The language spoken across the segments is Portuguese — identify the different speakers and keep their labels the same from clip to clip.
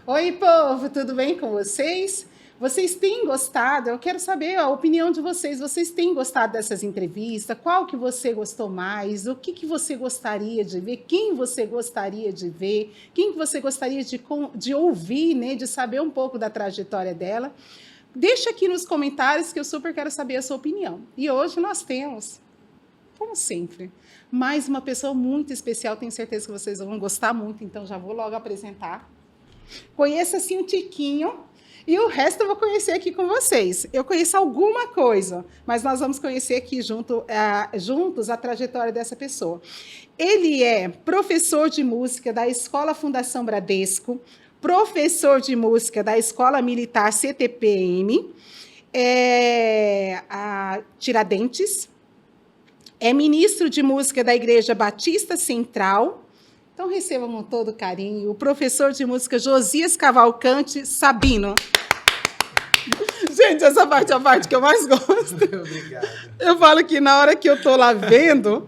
Speaker 1: Oi, povo, tudo bem com vocês? Vocês têm gostado? Eu quero saber a opinião de vocês. Vocês têm gostado dessas entrevistas? Qual que você gostou mais? O que você gostaria de ver? Quem você gostaria de ver? Quem que você gostaria de ouvir, né? De saber um pouco da trajetória dela? Deixa aqui nos comentários que eu super quero saber a sua opinião. E hoje nós temos, como sempre, mais uma pessoa muito especial. Tenho certeza que vocês vão gostar muito, então já vou logo apresentar. Conheço assim um tiquinho e o resto eu vou conhecer aqui com vocês. Eu conheço alguma coisa, mas nós vamos conhecer aqui juntos a trajetória dessa pessoa. Ele é professor de música da Escola Fundação Bradesco, professor de música da Escola Militar CTPM, a Tiradentes, é ministro de música da Igreja Batista Central. Então, recebam com todo carinho o professor de música Josias Cavalcante Sabino. Gente, essa parte é a parte que eu mais gosto.
Speaker 2: Obrigado.
Speaker 1: Eu falo que na hora que eu tô lá vendo,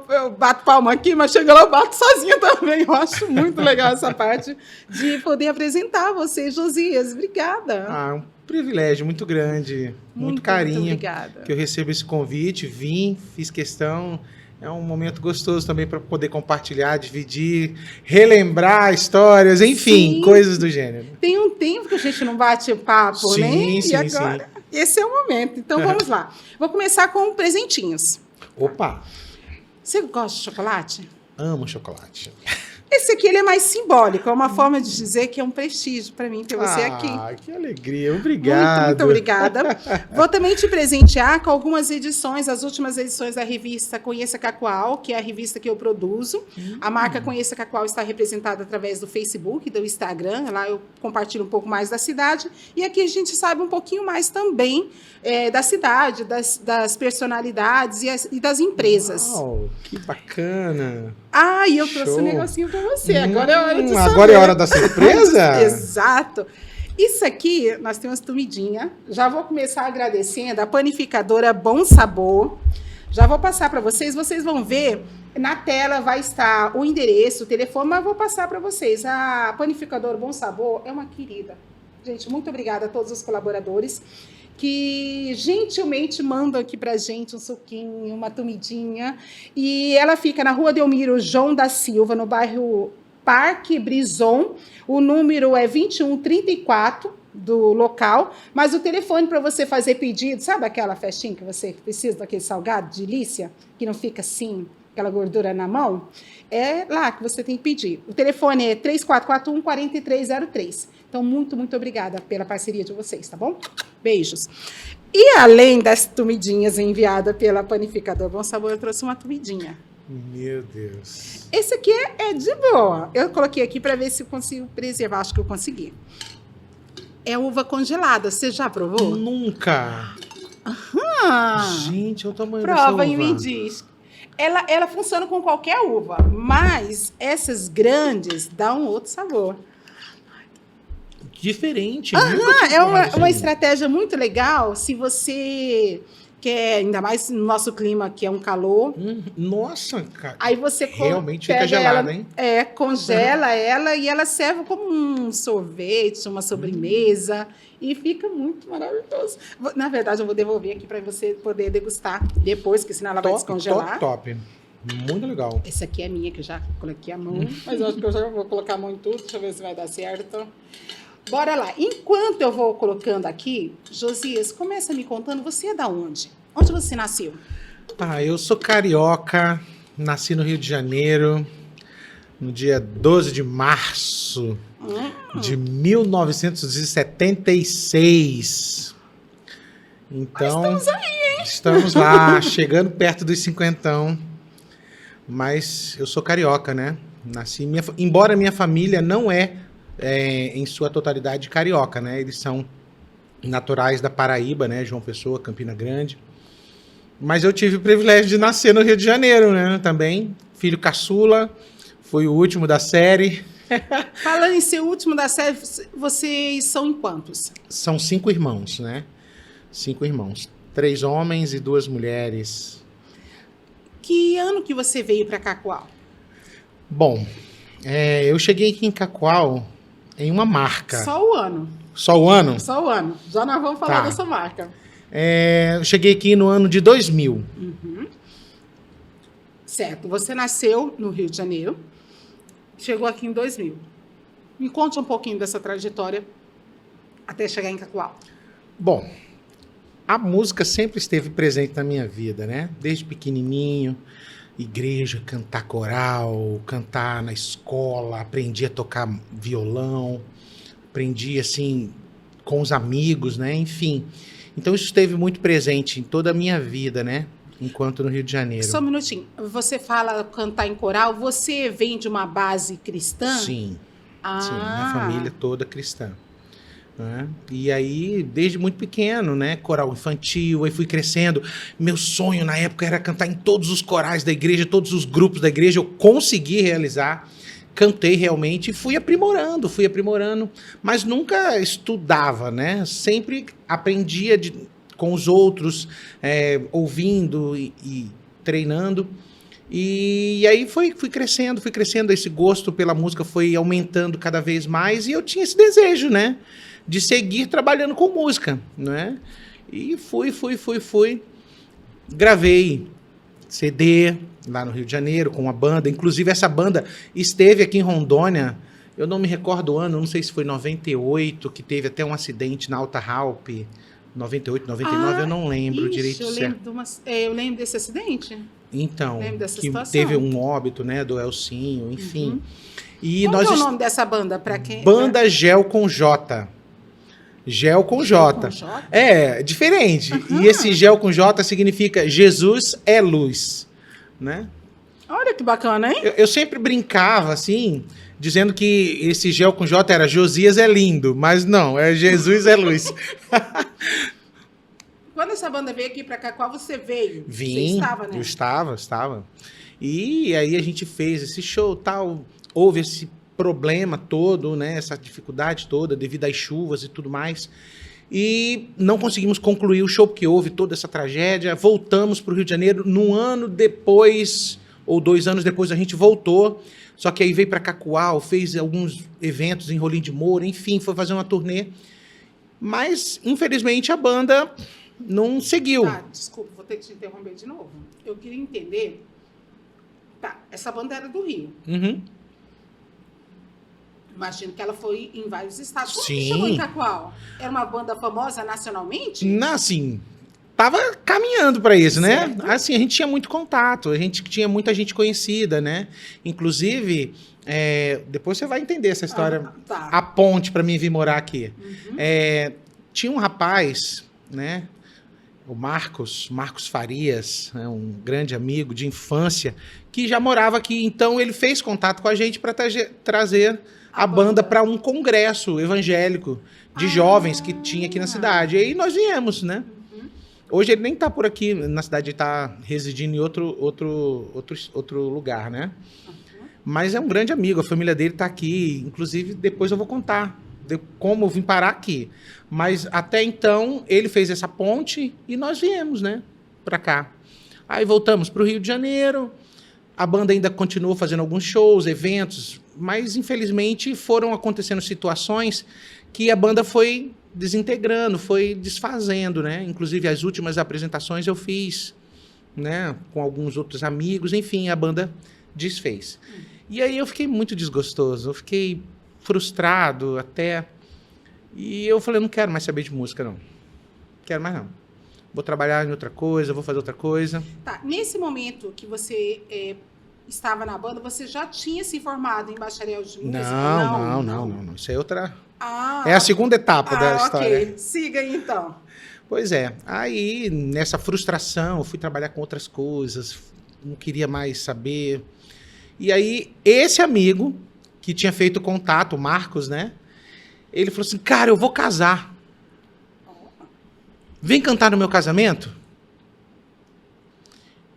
Speaker 1: eu bato palma aqui, mas chega lá, eu bato sozinha também. Eu acho muito legal essa parte de poder apresentar você, Josias. Obrigada.
Speaker 2: Um privilégio muito grande, muito carinho
Speaker 1: muito obrigada.
Speaker 2: Que eu recebo esse convite, vim, fiz questão. É um momento gostoso também para poder compartilhar, dividir, relembrar histórias, enfim, coisas do gênero.
Speaker 1: Tem um tempo que a gente não bate papo, né?
Speaker 2: Sim,
Speaker 1: E agora, esse é o momento. Então, vamos lá. Vou começar com presentinhos.
Speaker 2: Opa!
Speaker 1: Você gosta de chocolate?
Speaker 2: Amo chocolate.
Speaker 1: Esse aqui ele é mais simbólico, é uma forma de dizer que é um prestígio para mim ter você aqui.
Speaker 2: Que alegria, obrigado.
Speaker 1: Muito obrigada. Vou também te presentear com algumas edições, as últimas edições da revista Conheça Cacoal, que é a revista que eu produzo. A marca Conheça Cacoal está representada através do Facebook, do Instagram, lá eu compartilho um pouco mais da cidade, e aqui a gente sabe um pouquinho mais também da cidade, das personalidades e das empresas.
Speaker 2: Uau, que bacana.
Speaker 1: E eu trouxe um negocinho para você. Agora é hora de saber.
Speaker 2: Agora é hora da surpresa?
Speaker 1: Exato. Isso aqui, nós temos comidinha. Já vou começar agradecendo a panificadora Bom Sabor. Já vou passar para vocês. Vocês vão ver, na tela vai estar o endereço, o telefone, mas eu vou passar para vocês. A panificadora Bom Sabor é uma querida. Gente, muito obrigada a todos os colaboradores que gentilmente mandam aqui pra gente um suquinho, uma comidinha. E ela fica na Rua Delmiro João da Silva, no bairro Parque Brison. O número é 2134 do local, mas o telefone para você fazer pedido, sabe aquela festinha que você precisa daquele salgado de delícia, que não fica assim, aquela gordura na mão? É lá que você tem que pedir. O telefone é 3441-4303. Então, muito, muito obrigada pela parceria de vocês, tá bom? Beijos. E além das comidinhas enviadas pela panificadora Bom Sabor, eu trouxe uma comidinha.
Speaker 2: Meu Deus.
Speaker 1: Esse aqui é de boa. Eu coloquei aqui para ver se eu consigo preservar. Acho que eu consegui. É uva congelada. Você já provou?
Speaker 2: Nunca. Gente, é o tamanho dessa uva.
Speaker 1: Prova e me diz. Ela funciona com qualquer uva, mas essas grandes dão um outro sabor.
Speaker 2: Diferente.
Speaker 1: É uma estratégia muito legal se você quer, ainda mais no nosso clima, que é um calor.
Speaker 2: Nossa, cara.
Speaker 1: Aí você
Speaker 2: realmente fica gelada, hein?
Speaker 1: Congela ela e ela serve como um sorvete, uma sobremesa. E fica muito maravilhoso. Na verdade, eu vou devolver aqui para você poder degustar depois, que senão ela vai descongelar.
Speaker 2: Top. Muito legal.
Speaker 1: Esse aqui é minha, que eu já coloquei a mão. Mas eu acho que eu já vou colocar a mão em tudo. Deixa eu ver se vai dar certo. Bora lá. Enquanto eu vou colocando aqui, Josias, começa me contando, você é da onde? Onde você nasceu?
Speaker 2: Eu sou carioca, nasci no Rio de Janeiro, no dia 12 de março de 1976. Então,
Speaker 1: estamos aí, hein?
Speaker 2: Estamos lá, chegando perto dos 50. Mas eu sou carioca, né? Nasci, embora minha família não é em sua totalidade carioca, né? Eles são naturais da Paraíba, né? João Pessoa, Campina Grande. Mas eu tive o privilégio de nascer no Rio de Janeiro, né? Também, filho caçula, fui o último da série.
Speaker 1: Falando em ser o último da série, vocês são em quantos?
Speaker 2: São 5 irmãos, né? 5 irmãos. 3 homens e 2 mulheres.
Speaker 1: Que ano que você veio para Cacoal?
Speaker 2: Bom, eu cheguei aqui em Cacoal Em uma marca.
Speaker 1: Só o ano.
Speaker 2: Só o ano?
Speaker 1: Só o ano. Já nós vamos falar
Speaker 2: Tá.
Speaker 1: dessa marca.
Speaker 2: Eu cheguei aqui no ano de 2000.
Speaker 1: Certo. Você nasceu no Rio de Janeiro, chegou aqui em 2000. Me conte um pouquinho dessa trajetória até chegar em Cacoal.
Speaker 2: Bom, a música sempre esteve presente na minha vida, né? Desde pequenininho, igreja, cantar coral, cantar na escola, aprendi a tocar violão, aprendi assim com os amigos, né? Enfim. Então isso esteve muito presente em toda a minha vida, né? Enquanto no Rio de Janeiro.
Speaker 1: Só um minutinho. Você fala cantar em coral, você vem de uma base cristã?
Speaker 2: Sim.
Speaker 1: Ah.
Speaker 2: Sim, minha família toda cristã. Né? E aí, desde muito pequeno, né? Coral infantil, aí fui crescendo. Meu sonho na época era cantar em todos os corais da igreja, todos os grupos da igreja. Eu consegui realizar, cantei realmente e fui aprimorando, mas nunca estudava, né? Sempre aprendia com os outros, ouvindo e treinando. E aí fui crescendo, esse gosto pela música foi aumentando cada vez mais e eu tinha esse desejo, né, de seguir trabalhando com música, né? E fui. Gravei CD lá no Rio de Janeiro com uma banda, inclusive essa banda esteve aqui em Rondônia, eu não me recordo o ano, não sei se foi 98, que teve até um acidente na Alta Raup, 98, 99, eu não lembro direito certo.
Speaker 1: Eu lembro desse acidente.
Speaker 2: Então,
Speaker 1: dessa
Speaker 2: que
Speaker 1: situação.
Speaker 2: teve um óbito, né, do Elcinho, enfim. E
Speaker 1: Qual é o nome dessa banda?
Speaker 2: Banda Gel com J. Gel com J. É, diferente. E esse Gel com J significa Jesus é luz, né?
Speaker 1: Olha que bacana, hein?
Speaker 2: Eu sempre brincava, assim, dizendo que esse Gel com J era Josias é lindo, mas não, é Jesus é luz.
Speaker 1: Quando essa banda veio aqui pra cá, qual você veio?
Speaker 2: Vim,
Speaker 1: você estava, né?
Speaker 2: Eu estava. E aí a gente fez esse show, tal, houve esse problema todo, né, essa dificuldade toda devido às chuvas e tudo mais. E não conseguimos concluir o show porque houve toda essa tragédia. Voltamos para o Rio de Janeiro. Num ano depois, ou 2 anos depois, a gente voltou. Só que aí veio para Cacoal, fez alguns eventos em Rolim de Moura, enfim, foi fazer uma turnê. Mas, infelizmente, a banda não seguiu.
Speaker 1: Tá, desculpa, vou ter que te interromper de novo. Eu queria entender. Tá, essa banda era do Rio.
Speaker 2: Uhum.
Speaker 1: Imagino que ela foi em vários estados. Como
Speaker 2: Sim.
Speaker 1: que chegou em Cacoal? Era uma banda famosa nacionalmente?
Speaker 2: Assim, tava caminhando para isso,
Speaker 1: Certo.
Speaker 2: né? Assim, a gente tinha muito contato, a gente tinha muita gente conhecida, né? Inclusive, depois você vai entender essa história,
Speaker 1: tá.
Speaker 2: a ponte para mim vir morar aqui. Tinha um rapaz, né? O Marcos Farias, né, um grande amigo de infância, que já morava aqui. Então, ele fez contato com a gente para trazer a banda para um congresso evangélico de jovens que tinha aqui na cidade. E aí nós viemos, né? Hoje ele nem está por aqui na cidade, ele está residindo em outro lugar, né? Mas é um grande amigo, a família dele está aqui. Inclusive, depois eu vou contar de como eu vim parar aqui. Mas até então, ele fez essa ponte e nós viemos, né? Para cá. Aí voltamos para o Rio de Janeiro. A banda ainda continuou fazendo alguns shows, eventos, mas infelizmente foram acontecendo situações que a banda foi desintegrando, foi desfazendo, né? Inclusive as últimas apresentações eu fiz, né, com alguns outros amigos, enfim, a banda desfez. E aí eu fiquei muito desgostoso, eu fiquei frustrado até, e eu falei, não quero mais saber de música, não. Quero mais não. Vou trabalhar em outra coisa, vou fazer outra coisa.
Speaker 1: Tá, nesse momento que você estava na banda, você já tinha se formado em bacharel de música?
Speaker 2: Não. Isso é outra...
Speaker 1: Ah,
Speaker 2: é a segunda etapa da história.
Speaker 1: Ok. Siga aí, então.
Speaker 2: Pois é. Aí, nessa frustração, eu fui trabalhar com outras coisas, não queria mais saber. E aí, esse amigo que tinha feito contato, o Marcos, né? Ele falou assim, cara, eu vou casar. Vem cantar no meu casamento?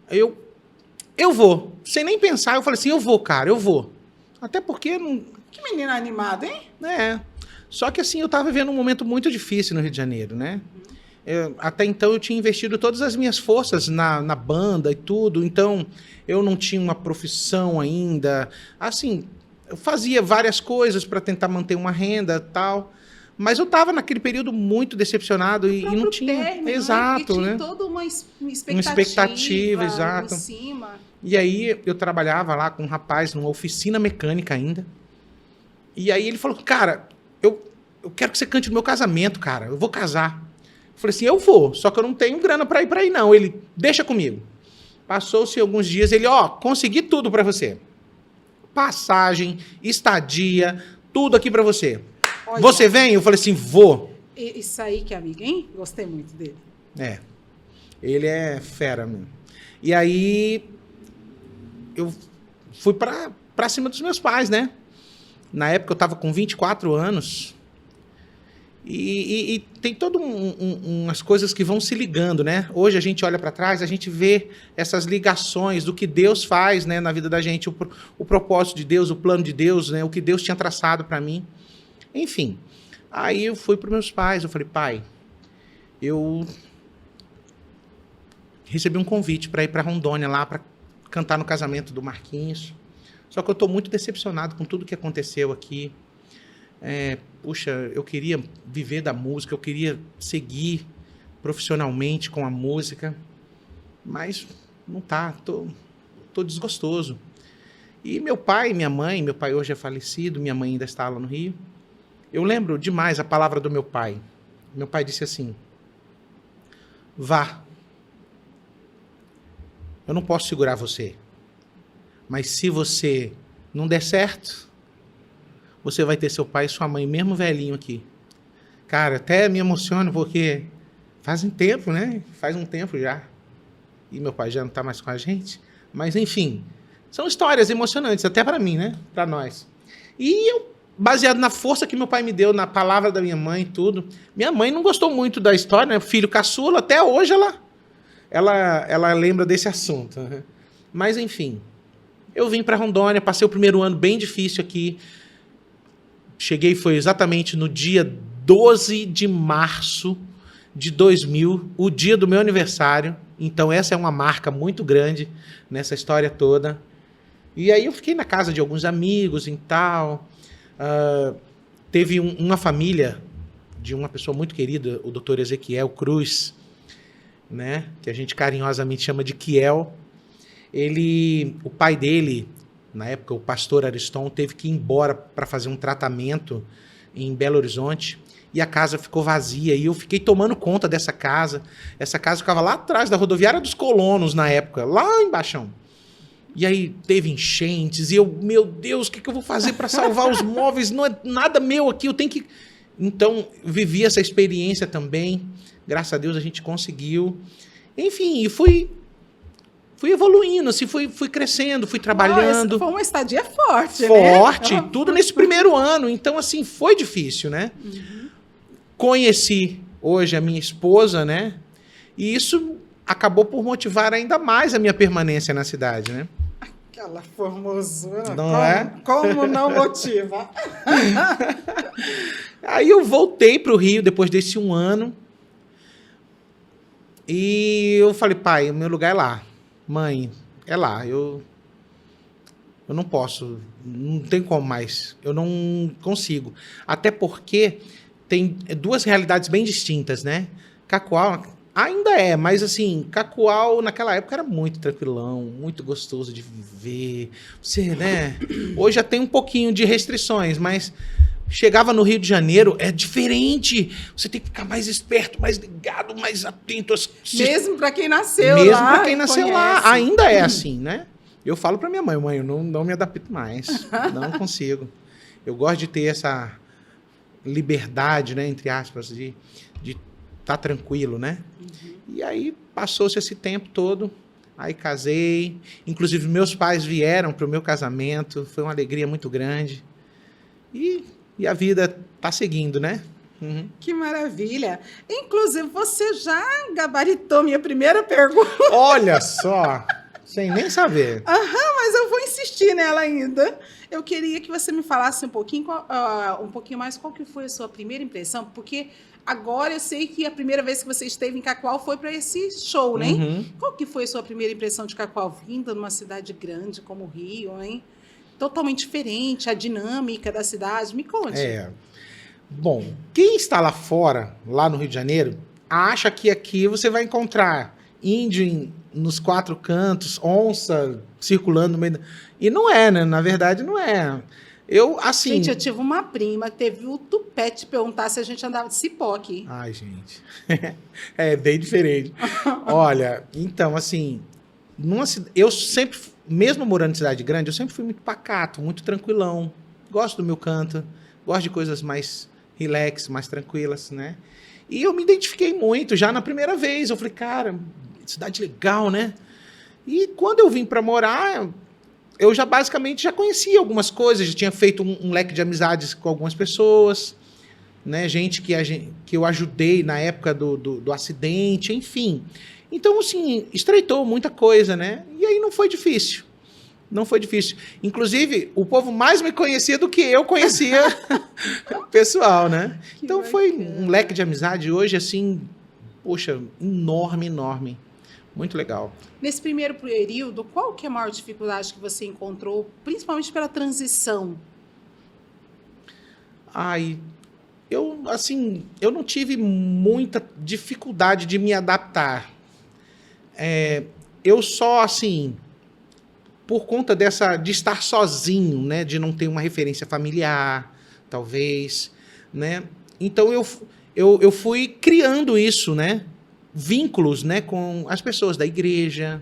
Speaker 2: Eu vou. Sem nem pensar, eu falei assim, eu vou, cara, eu vou. Até porque... não...
Speaker 1: Que menina animada, hein?
Speaker 2: Só que assim, eu tava vivendo um momento muito difícil no Rio de Janeiro, né? Até então eu tinha investido todas as minhas forças na banda e tudo, então eu não tinha uma profissão ainda. Assim, eu fazia várias coisas para tentar manter uma renda e tal. Mas eu estava naquele período muito decepcionado e não tinha.
Speaker 1: Término,
Speaker 2: Exato,
Speaker 1: tinha
Speaker 2: né?
Speaker 1: toda uma expectativa,
Speaker 2: Uma expectativa, exato.
Speaker 1: em cima.
Speaker 2: E aí eu trabalhava lá com um rapaz numa oficina mecânica ainda. E aí ele falou, cara, eu quero que você cante no meu casamento, cara. Eu vou casar. Eu falei assim, eu vou, só que eu não tenho grana para ir aí, não. Ele, deixa comigo. Passou-se alguns dias, ele, consegui tudo para você. Passagem, estadia, tudo aqui para você.
Speaker 1: Olha,
Speaker 2: você vem? Eu falei assim, vou.
Speaker 1: Isso aí que é amigo, hein? Gostei muito dele.
Speaker 2: É. Ele é fera, mesmo. E aí eu fui pra cima dos meus pais, né? Na época eu tava com 24 anos. E tem todas umas coisas que vão se ligando, né? Hoje a gente olha para trás, a gente vê essas ligações do que Deus faz, né, na vida da gente, o propósito de Deus, o plano de Deus, né, o que Deus tinha traçado para mim. Enfim, aí eu fui para meus pais, eu falei, pai, eu recebi um convite para ir para Rondônia lá para cantar no casamento do Marquinhos. Só que eu estou muito decepcionado com tudo que aconteceu aqui. Puxa, eu queria viver da música, eu queria seguir profissionalmente com a música, mas não tá, tô desgostoso. E meu pai e minha mãe, meu pai hoje é falecido, minha mãe ainda está lá no Rio. Eu lembro demais a palavra do meu pai. Meu pai disse assim, vá. Eu não posso segurar você. Mas se você não der certo, você vai ter seu pai e sua mãe, mesmo velhinho aqui. Cara, até me emociono, porque faz um tempo, né? Faz um tempo já. E meu pai já não está mais com a gente. Mas, enfim, são histórias emocionantes, até para mim, né? Para nós. E eu, baseado na força que meu pai me deu, na palavra da minha mãe e tudo. Minha mãe não gostou muito da história, né? Filho caçula, até hoje ela lembra desse assunto. Né? Mas, enfim, eu vim para Rondônia, passei o primeiro ano bem difícil aqui. Cheguei, foi exatamente no dia 12 de março de 2000, o dia do meu aniversário. Então essa é uma marca muito grande nessa história toda. E aí eu fiquei na casa de alguns amigos e tal. Teve uma família de uma pessoa muito querida, o Dr. Ezequiel Cruz, né, que a gente carinhosamente chama de Kiel. O pai dele, na época, o pastor Ariston, teve que ir embora para fazer um tratamento em Belo Horizonte e a casa ficou vazia e eu fiquei tomando conta dessa casa. Essa casa ficava lá atrás da rodoviária dos Colonos na época, lá embaixo. E aí teve enchentes e eu, meu Deus, o que eu vou fazer para salvar os móveis? Não é nada meu aqui, eu tenho que... Então, vivi essa experiência também. Graças a Deus a gente conseguiu. Enfim, e fui evoluindo, assim, fui crescendo, fui trabalhando.
Speaker 1: Foi uma estadia forte,
Speaker 2: Forte,
Speaker 1: né?
Speaker 2: tudo nesse primeiro ano. Então, assim, foi difícil, né? Uhum. Conheci hoje a minha esposa, né? E isso acabou por motivar ainda mais a minha permanência na cidade, né?
Speaker 1: Aquela formosura.
Speaker 2: Não é?
Speaker 1: Como não motiva?
Speaker 2: Aí eu voltei para o Rio depois desse um ano. E eu falei, pai, o meu lugar é lá. Mãe, é lá. Eu não posso, não tem como mais. Eu não consigo. Até porque tem duas realidades bem distintas, né? Cacoal ainda é, mas assim, Cacoal naquela época era muito tranquilão, muito gostoso de viver. Você, né? Hoje já tem um pouquinho de restrições, mas chegava no Rio de Janeiro, é diferente. Você tem que ficar mais esperto, mais ligado, mais atento.
Speaker 1: Mesmo para quem nasceu lá.
Speaker 2: Mesmo para quem nasceu lá. Ainda é assim, né? Eu falo para minha mãe, eu não me adapto mais. Não consigo. Eu gosto de ter essa liberdade, né, entre aspas, de estar tranquilo, né? Uhum. E aí passou-se esse tempo todo. Aí casei. Inclusive, meus pais vieram para o meu casamento. Foi uma alegria muito grande. E a vida tá seguindo, né? Uhum.
Speaker 1: Que maravilha. Inclusive, você já gabaritou minha primeira pergunta.
Speaker 2: Olha só, sem nem saber.
Speaker 1: Mas eu vou insistir nela ainda. Eu queria que você me falasse um pouquinho mais qual que foi a sua primeira impressão, porque agora eu sei que a primeira vez que você esteve em Cacoal foi para esse show, né? Uhum. Qual que foi a sua primeira impressão de Cacoal, vinda numa cidade grande como o Rio, hein? totalmente diferente, a dinâmica da cidade. Me conte.
Speaker 2: Bom, quem está lá fora, lá no Rio de Janeiro, acha que aqui você vai encontrar índio nos quatro cantos, onça circulando no meio. E não é, né? Na verdade, não é. Eu, assim...
Speaker 1: Gente, eu tive uma prima que teve o tupete perguntar se a gente andava de cipó aqui.
Speaker 2: Ai, gente. É bem diferente. Olha, então, assim, eu sempre, mesmo morando em cidade grande, eu sempre fui muito pacato, muito tranquilão. Gosto do meu canto, gosto de coisas mais relax, mais tranquilas, né? E eu me identifiquei muito já na primeira vez. Eu falei, cara, cidade legal, né? E quando eu vim para morar, eu já basicamente já conhecia algumas coisas, já tinha feito um leque de amizades com algumas pessoas, né? Gente que eu ajudei na época do acidente, enfim. Então, assim, estreitou muita coisa, né? E aí não foi difícil. Não foi difícil. Inclusive, o povo mais me conhecia do que eu conhecia o pessoal, né? Então foi um leque de amizade hoje, assim, poxa, enorme, enorme. Muito legal.
Speaker 1: Nesse primeiro período, qual que é a maior dificuldade que você encontrou, principalmente pela transição?
Speaker 2: Ai, eu não tive muita dificuldade de me adaptar. Eu só, assim, por conta de estar sozinho, né, de não ter uma referência familiar, talvez, né? Então eu fui criando isso, né? Vínculos, né, com as pessoas da igreja,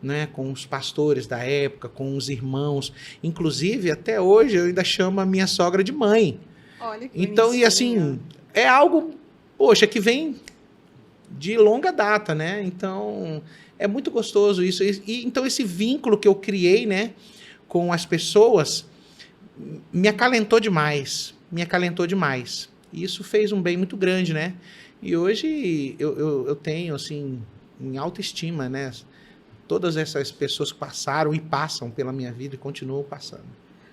Speaker 2: né, com os pastores da época, com os irmãos. Inclusive, até hoje, eu ainda chamo a minha sogra de mãe.
Speaker 1: Olha que
Speaker 2: então, e assim, é algo, poxa, que vem de longa data, né? Então, é muito gostoso isso. E então, esse vínculo que eu criei, né, com as pessoas, me acalentou demais. Me acalentou demais. E isso fez um bem muito grande, né? E hoje eu tenho, assim, em alta estima, né? Todas essas pessoas que passaram e passam pela minha vida e continuam passando.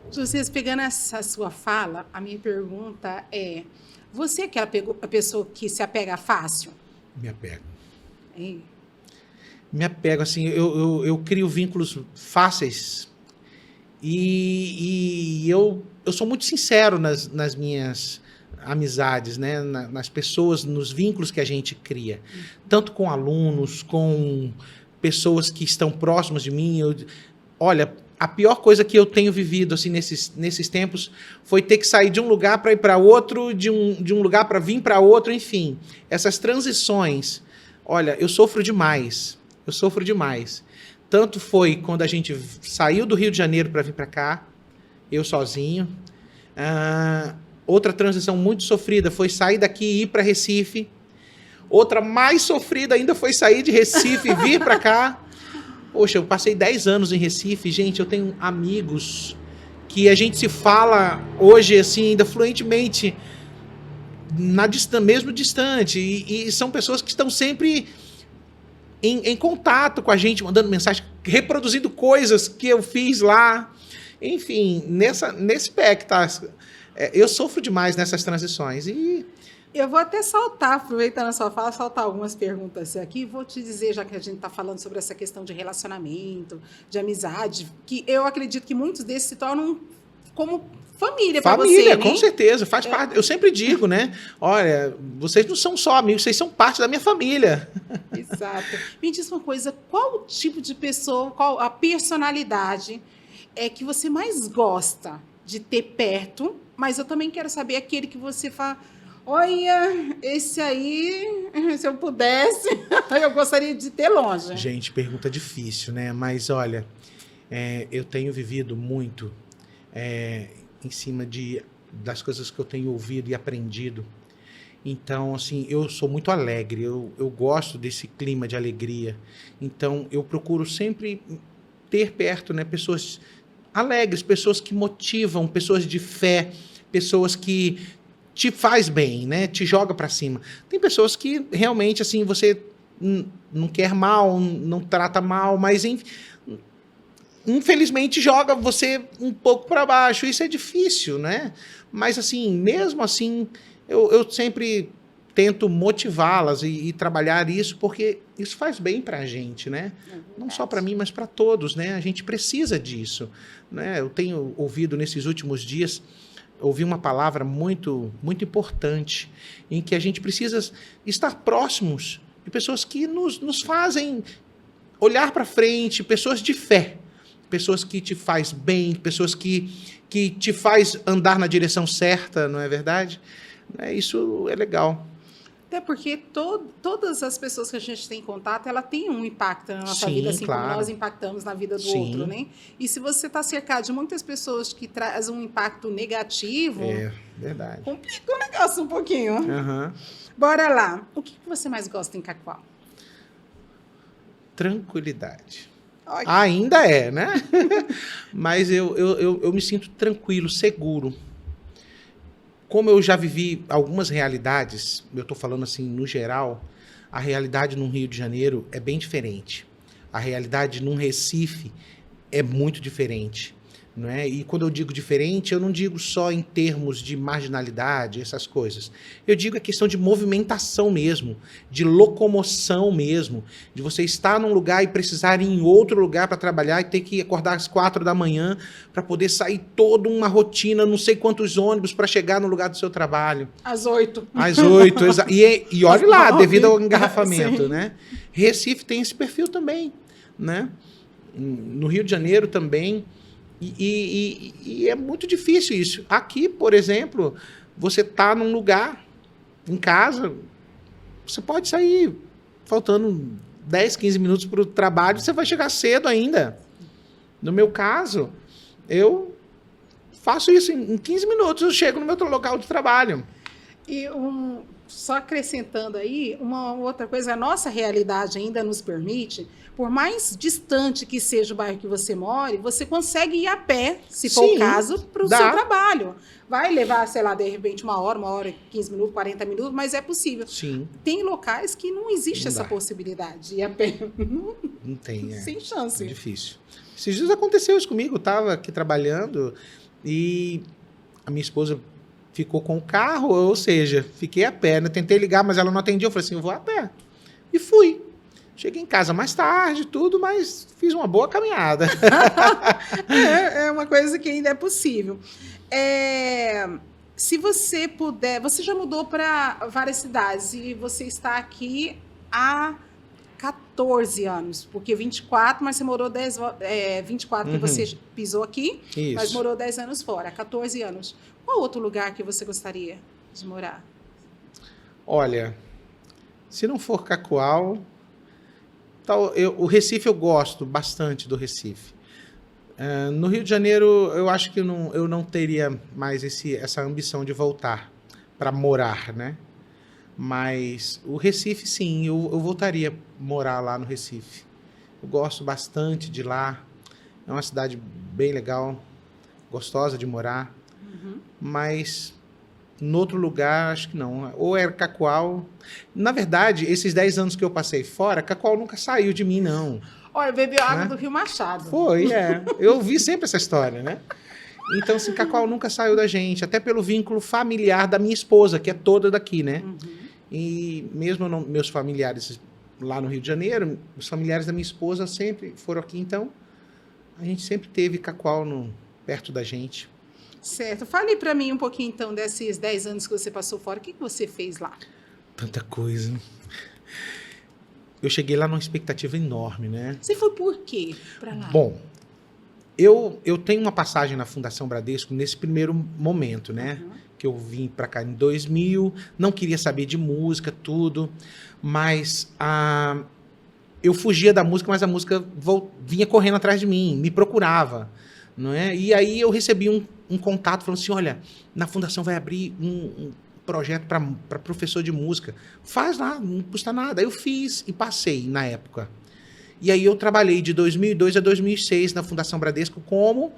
Speaker 1: Vocês, pegando essa sua fala, a minha pergunta é: você que é a pessoa que se apega fácil?
Speaker 2: Me apego.
Speaker 1: É.
Speaker 2: Me apego, assim, eu crio vínculos fáceis e eu sou muito sincero nas minhas amizades, né? Nas pessoas, nos vínculos que a gente cria. Tanto com alunos, com pessoas que estão próximas de mim. Olha, a pior coisa que eu tenho vivido assim, nesses tempos foi ter que sair de um lugar para ir para outro, de um lugar para vir para outro, enfim. Essas transições, olha, eu sofro demais. Eu sofro demais. Tanto foi quando a gente saiu do Rio de Janeiro para vir para cá, eu sozinho. Outra transição muito sofrida foi sair daqui e ir para Recife. Outra mais sofrida ainda foi sair de Recife e vir para cá. Poxa, eu passei 10 anos em Recife. Gente, eu tenho amigos que a gente se fala hoje, assim, ainda fluentemente, mesmo distante. E são pessoas que estão sempre em contato com a gente, mandando mensagem, reproduzindo coisas que eu fiz lá. Enfim, nesse pé que tá... eu sofro demais nessas transições. E
Speaker 1: eu vou até saltar, aproveitando a sua fala, saltar algumas perguntas aqui. Vou te dizer, já que a gente está falando sobre essa questão de relacionamento, de amizade, que eu acredito que muitos desses se tornam como família para você, né?
Speaker 2: Com certeza, faz parte. Eu sempre digo, né? Olha, vocês não são só amigos, vocês são parte da minha família.
Speaker 1: Exato. Me diz uma coisa, qual o tipo de pessoa, qual a personalidade que você mais gosta de ter perto? Mas eu também quero saber aquele que você fala: olha, esse aí, se eu pudesse, eu gostaria de ter longe.
Speaker 2: Gente, pergunta difícil, né? Mas, olha, eu tenho vivido muito em cima das coisas que eu tenho ouvido e aprendido. Então, assim, eu sou muito alegre, eu gosto desse clima de alegria. Então, eu procuro sempre ter perto, né, pessoas alegres, pessoas que motivam, pessoas de fé, pessoas que te faz bem, né? Te joga para cima. Tem pessoas que realmente, assim, você não quer mal, não trata mal, mas infelizmente joga você um pouco para baixo. Isso é difícil, né? Mas, assim, mesmo assim, eu sempre tento motivá-las e trabalhar isso, porque isso faz bem para a gente, né? Não só para mim, mas para todos, né? A gente precisa disso, né? Eu tenho ouvido nesses últimos dias, ouvi uma palavra muito, muito importante, em que a gente precisa estar próximos de pessoas que nos fazem olhar para frente, pessoas de fé, pessoas que te faz bem, pessoas que te faz andar na direção certa, não é verdade? Isso é legal.
Speaker 1: Até porque todas as pessoas que a gente tem contato, ela tem um impacto na nossa
Speaker 2: Sim,
Speaker 1: vida, assim
Speaker 2: claro.
Speaker 1: como nós impactamos na vida do
Speaker 2: Sim.
Speaker 1: outro, né? E se você está cercado de muitas pessoas que trazem um impacto negativo,
Speaker 2: Verdade.
Speaker 1: complica o negócio um pouquinho.
Speaker 2: Uhum.
Speaker 1: Bora lá. O que você mais gosta em Cacoal?
Speaker 2: Tranquilidade.
Speaker 1: Olha.
Speaker 2: Ainda é, né? Mas eu me sinto tranquilo, seguro. Como eu já vivi algumas realidades, eu estou falando assim no geral, a realidade no Rio de Janeiro é bem diferente. A realidade num Recife é muito diferente. Não é? E quando eu digo diferente, eu não digo só em termos de marginalidade, essas coisas. Eu digo a questão de movimentação mesmo, de locomoção mesmo, de você estar num lugar e precisar ir em outro lugar para trabalhar e ter que acordar às 4 da manhã para poder sair toda uma rotina, não sei quantos ônibus para chegar no lugar do seu trabalho.
Speaker 1: Às 8.
Speaker 2: Às 8, e olhe lá, devido ao engarrafamento,
Speaker 1: Sim.
Speaker 2: né? Recife tem esse perfil também, né? No Rio de Janeiro também. E é muito difícil isso. Aqui, por exemplo, você está num lugar, em casa, você pode sair faltando 10, 15 minutos para o trabalho, você vai chegar cedo ainda. No meu caso, eu faço isso em 15 minutos, eu chego no meu local de trabalho.
Speaker 1: E só acrescentando aí, uma outra coisa, a nossa realidade ainda nos permite, por mais distante que seja o bairro que você more, você consegue ir a pé, se for
Speaker 2: Sim,
Speaker 1: o caso, para o
Speaker 2: dá.
Speaker 1: seu trabalho. Vai levar, sei lá, de repente 1 hora e 15 minutos, 40 minutos, mas é possível.
Speaker 2: Sim.
Speaker 1: Tem locais que não existe
Speaker 2: Não
Speaker 1: essa
Speaker 2: dá.
Speaker 1: possibilidade. Ir a pé,
Speaker 2: Não tem,
Speaker 1: sem chance.
Speaker 2: É difícil. Esses dias aconteceu isso comigo, eu estava aqui trabalhando e a minha esposa ficou com o carro, ou seja, fiquei a pé, né? Tentei ligar, mas ela não atendia, eu falei assim, eu vou a pé. E fui. Cheguei em casa mais tarde, tudo, mas fiz uma boa caminhada.
Speaker 1: É uma coisa que ainda é possível. Se você puder, você já mudou para várias cidades e você está aqui há 14 anos, porque 24, mas você morou 24 que você pisou aqui,
Speaker 2: Isso.
Speaker 1: mas morou 10 anos fora, 14 anos. Qual outro lugar que você gostaria de morar?
Speaker 2: Olha, se não for Cacoal, o Recife eu gosto bastante do Recife. No Rio de Janeiro, eu acho que eu não teria mais essa ambição de voltar para morar, né? Mas o Recife, sim, eu voltaria a morar lá no Recife. Eu gosto bastante de lá. É uma cidade bem legal, gostosa de morar. Mas no outro lugar, acho que não. Ou era Cacoal. Na verdade, esses 10 anos que eu passei fora, Cacoal nunca saiu de mim, não.
Speaker 1: Olha, bebeu água
Speaker 2: Né?
Speaker 1: do Rio Machado.
Speaker 2: Foi, Eu ouvi sempre essa história, né? Então, assim, Cacoal nunca saiu da gente, até pelo vínculo familiar da minha esposa, que é toda daqui, né? E mesmo meus familiares lá no Rio de Janeiro, os familiares da minha esposa sempre foram aqui, então a gente sempre teve Cacoal perto da gente.
Speaker 1: Certo. Fale para mim um pouquinho, então, desses 10 anos que você passou fora. O que você fez lá?
Speaker 2: Tanta coisa. Eu cheguei lá numa expectativa enorme, né?
Speaker 1: Você foi por quê para lá?
Speaker 2: Bom, eu tenho uma passagem na Fundação Bradesco nesse primeiro momento, né? Que eu vim para cá em 2000, não queria saber de música, tudo, mas eu fugia da música, mas a música vinha correndo atrás de mim, me procurava, não é? E aí eu recebi um contato falando assim, olha, na Fundação vai abrir um projeto para professor de música, faz lá, não custa nada. Aí eu fiz e passei na época. E aí eu trabalhei de 2002 a 2006 na Fundação Bradesco como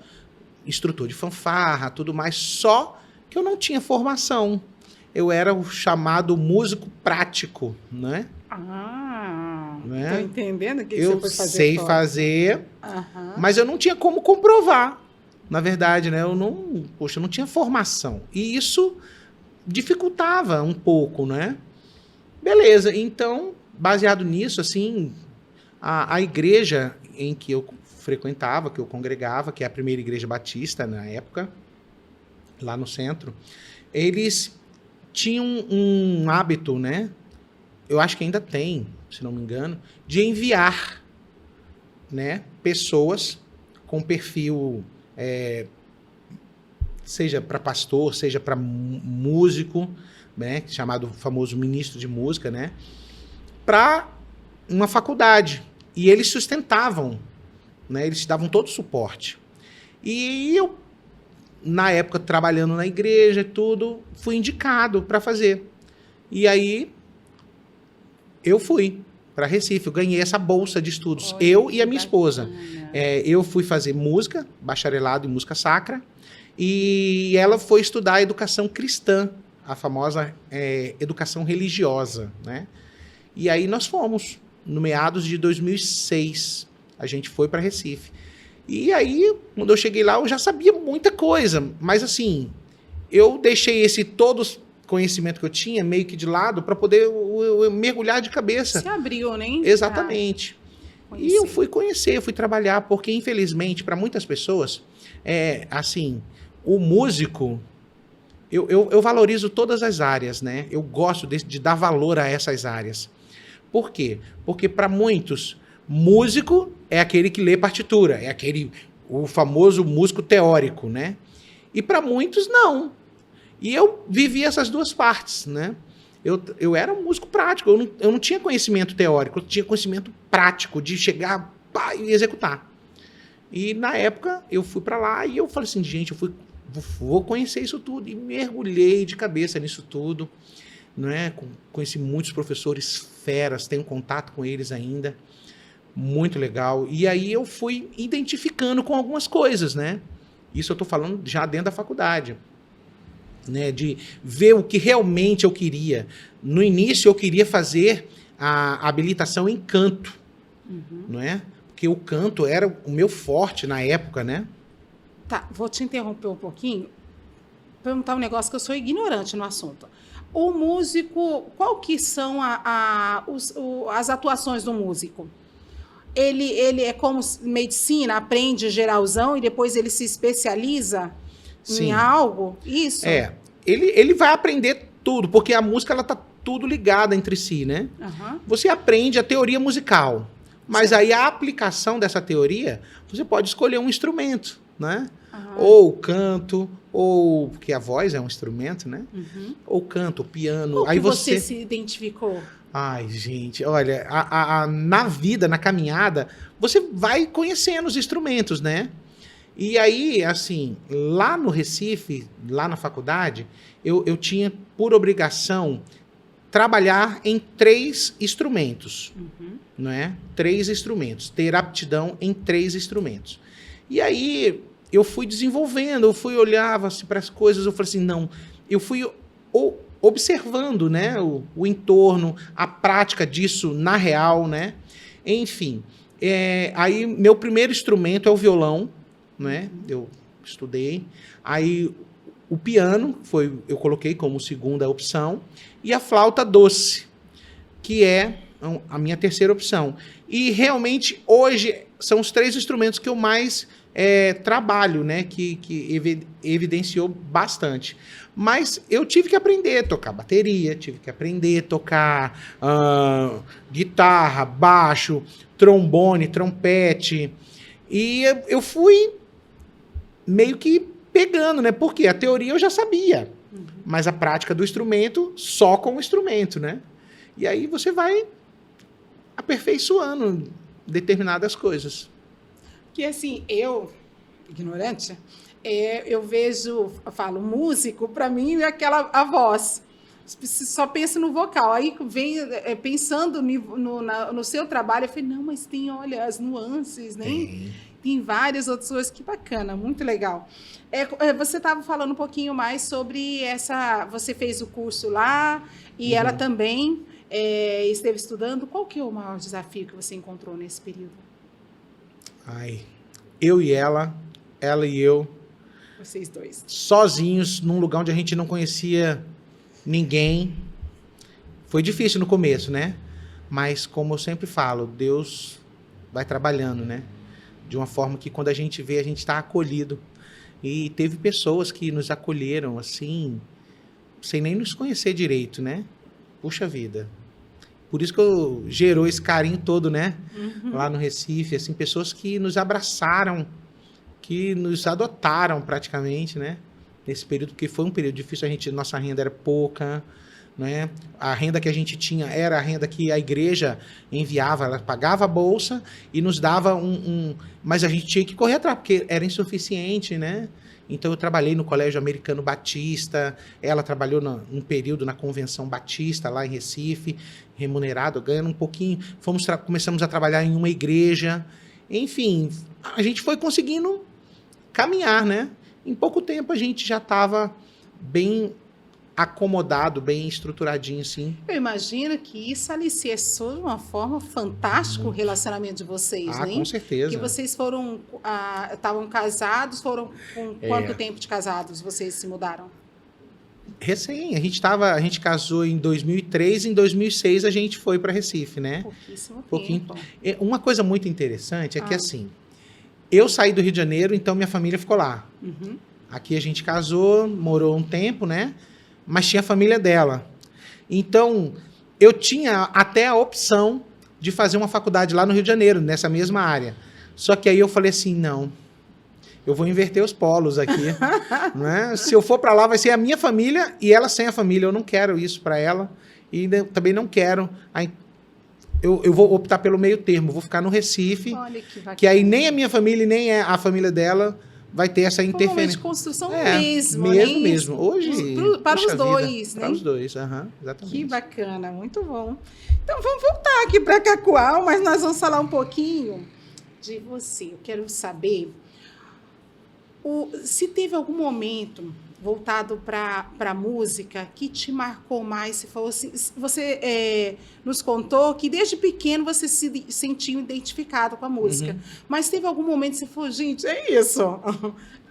Speaker 2: instrutor de fanfarra, tudo mais, só que eu não tinha formação. Eu era o chamado músico prático, né?
Speaker 1: Tô entendendo o que
Speaker 2: eu
Speaker 1: você foi fazer.
Speaker 2: sei
Speaker 1: fora.
Speaker 2: fazer, mas eu não tinha como comprovar. Na verdade, né? Eu não tinha formação. E isso dificultava um pouco, né? Beleza, então, baseado nisso, assim, a igreja em que eu frequentava, que eu congregava, que é a primeira igreja batista na época, lá no centro, eles tinham um hábito, né? Eu acho que ainda tem, se não me engano, de enviar, né, pessoas com perfil, seja para pastor, seja para músico, né, chamado famoso ministro de música, né, para uma faculdade. E eles sustentavam, né, eles davam todo o suporte. E eu, na época, trabalhando na igreja e tudo, fui indicado para fazer. E aí, eu fui para Recife, eu ganhei essa bolsa de estudos,
Speaker 1: Olha,
Speaker 2: eu e a
Speaker 1: que
Speaker 2: minha esposa.
Speaker 1: bacana.
Speaker 2: Eu fui fazer música, bacharelado em música sacra, e ela foi estudar educação cristã, a famosa educação religiosa, né? E aí nós fomos, no meados de 2006, a gente foi para Recife. E aí, quando eu cheguei lá, eu já sabia muita coisa, mas assim, eu deixei esse todo conhecimento que eu tinha meio que de lado para poder eu mergulhar de cabeça.
Speaker 1: Se abriu, né?
Speaker 2: Exatamente.
Speaker 1: Conhecer.
Speaker 2: E eu fui conhecer, fui trabalhar, porque infelizmente, para muitas pessoas, assim, o músico, eu valorizo todas as áreas, né? Eu gosto de dar valor a essas áreas. Por quê? Porque para muitos, músico é aquele que lê partitura, é o famoso músico teórico, né? E para muitos, não. E eu vivi essas duas partes, né? Eu era um músico prático, eu não tinha conhecimento teórico, eu tinha conhecimento prático de chegar pá, e executar. E na época eu fui para lá e eu falei assim, gente, vou conhecer isso tudo. E mergulhei de cabeça nisso tudo, né? Conheci muitos professores feras, tenho contato com eles ainda, muito legal. E aí eu fui identificando com algumas coisas, né? Isso eu estou falando já dentro da faculdade. Né, de ver o que realmente eu queria. No início eu queria fazer a habilitação em canto, não é? Porque o canto era o meu forte na época, né?
Speaker 1: Tá, vou te interromper um pouquinho, perguntar um negócio que eu sou ignorante no assunto. O músico, qual que são as atuações do músico? Ele é como medicina, aprende geralzão e depois ele se especializa
Speaker 2: Sim.
Speaker 1: em algo? Isso?
Speaker 2: Ele vai aprender tudo, porque a música ela tá tudo ligada entre si, né?
Speaker 1: Uhum.
Speaker 2: Você aprende a teoria musical, mas
Speaker 1: Certo.
Speaker 2: aí a aplicação dessa teoria, você pode escolher um instrumento, né?
Speaker 1: Uhum.
Speaker 2: Ou canto, ou... Porque a voz é um instrumento, né?
Speaker 1: Uhum.
Speaker 2: Ou canto, piano.
Speaker 1: Como
Speaker 2: aí
Speaker 1: que você se identificou?
Speaker 2: Ai, gente, olha, na vida, na caminhada, você vai conhecendo os instrumentos, né? E aí, assim, lá no Recife, lá na faculdade, eu tinha por obrigação trabalhar em 3 instrumentos, não é? 3 instrumentos, ter aptidão em 3 instrumentos. E aí eu fui desenvolvendo, eu fui olhava assim, para as coisas, eu falei assim, não, eu fui observando, né, o entorno, a prática disso na real, né? Enfim, aí meu primeiro instrumento é o violão, né? Eu estudei. Aí o piano eu coloquei como segunda opção e a flauta doce, que é a minha terceira opção. E realmente hoje são os 3 instrumentos que eu mais trabalho, né? Que evidenciou bastante. Mas eu tive que aprender a tocar bateria, tive que aprender a tocar guitarra, baixo, trombone, trompete. E eu fui meio que pegando, né? Porque a teoria eu já sabia, mas a prática do instrumento só com o instrumento, né? E aí você vai aperfeiçoando determinadas coisas.
Speaker 1: Que assim, eu, ignorante, eu falo músico, para mim é a voz. Só penso no vocal. Aí vem pensando no seu trabalho, eu falei, não, mas tem, olha, as nuances, né? Tem várias outras coisas, que bacana, muito legal. Você estava falando um pouquinho mais sobre você fez o curso lá, e ela também esteve estudando. Qual que é o maior desafio que você encontrou nesse período?
Speaker 2: Eu e ela e eu.
Speaker 1: Vocês dois.
Speaker 2: Sozinhos, num lugar onde a gente não conhecia ninguém. Foi difícil no começo, né? Mas como eu sempre falo, Deus vai trabalhando, né? De uma forma que quando a gente vê, a gente está acolhido. E teve pessoas que nos acolheram, assim, sem nem nos conhecer direito, né? Puxa vida. Por isso que gerou esse carinho todo, né? Lá no Recife, assim, pessoas que nos abraçaram, que nos adotaram praticamente, né? Nesse período, porque foi um período difícil, nossa renda era pouca, né? A renda que a gente tinha era a renda que a igreja enviava, ela pagava a bolsa e nos dava mas a gente tinha que correr atrás, porque era insuficiente, né? Então eu trabalhei no Colégio Americano Batista, ela trabalhou num período na Convenção Batista, lá em Recife, remunerado, ganhando um pouquinho, começamos a trabalhar em uma igreja, enfim, a gente foi conseguindo caminhar, né? Em pouco tempo a gente já estava bem acomodado, bem estruturadinho, assim.
Speaker 1: Eu imagino que isso alicerçou de uma forma fantástica o relacionamento de vocês, né?
Speaker 2: Com certeza.
Speaker 1: Que vocês estavam casados, foram com quanto tempo de casados vocês se mudaram?
Speaker 2: Recém, a gente casou em 2003, em 2006 a gente foi para Recife, né?
Speaker 1: Pouquíssimo tempo.
Speaker 2: Uma coisa muito interessante é que, assim, eu saí do Rio de Janeiro, então minha família ficou lá. Aqui a gente casou, morou um tempo, né? Mas tinha a família dela. Então, eu tinha até a opção de fazer uma faculdade lá no Rio de Janeiro, nessa mesma área. Só que aí eu falei assim, não, eu vou inverter os polos aqui. Né? Se eu for para lá, vai ser a minha família e ela sem a família. Eu não quero isso para ela e também não quero... Eu vou optar pelo meio termo, vou ficar no Recife,
Speaker 1: Olha que bacana.
Speaker 2: Que aí nem a minha família, nem a família dela vai ter essa interferência.
Speaker 1: Foi uma de construção mesmo, né?
Speaker 2: Mesmo. Hoje,
Speaker 1: para os dois, né?
Speaker 2: Para os dois, exatamente.
Speaker 1: Que bacana, muito bom. Então, vamos voltar aqui para Cacoal, mas nós vamos falar um pouquinho de você. Eu quero saber se teve algum momento voltado para a música que te marcou mais. Se falou assim, você nos contou que desde pequeno você se sentiu identificado com a música, mas teve algum momento que você falou, gente, é isso,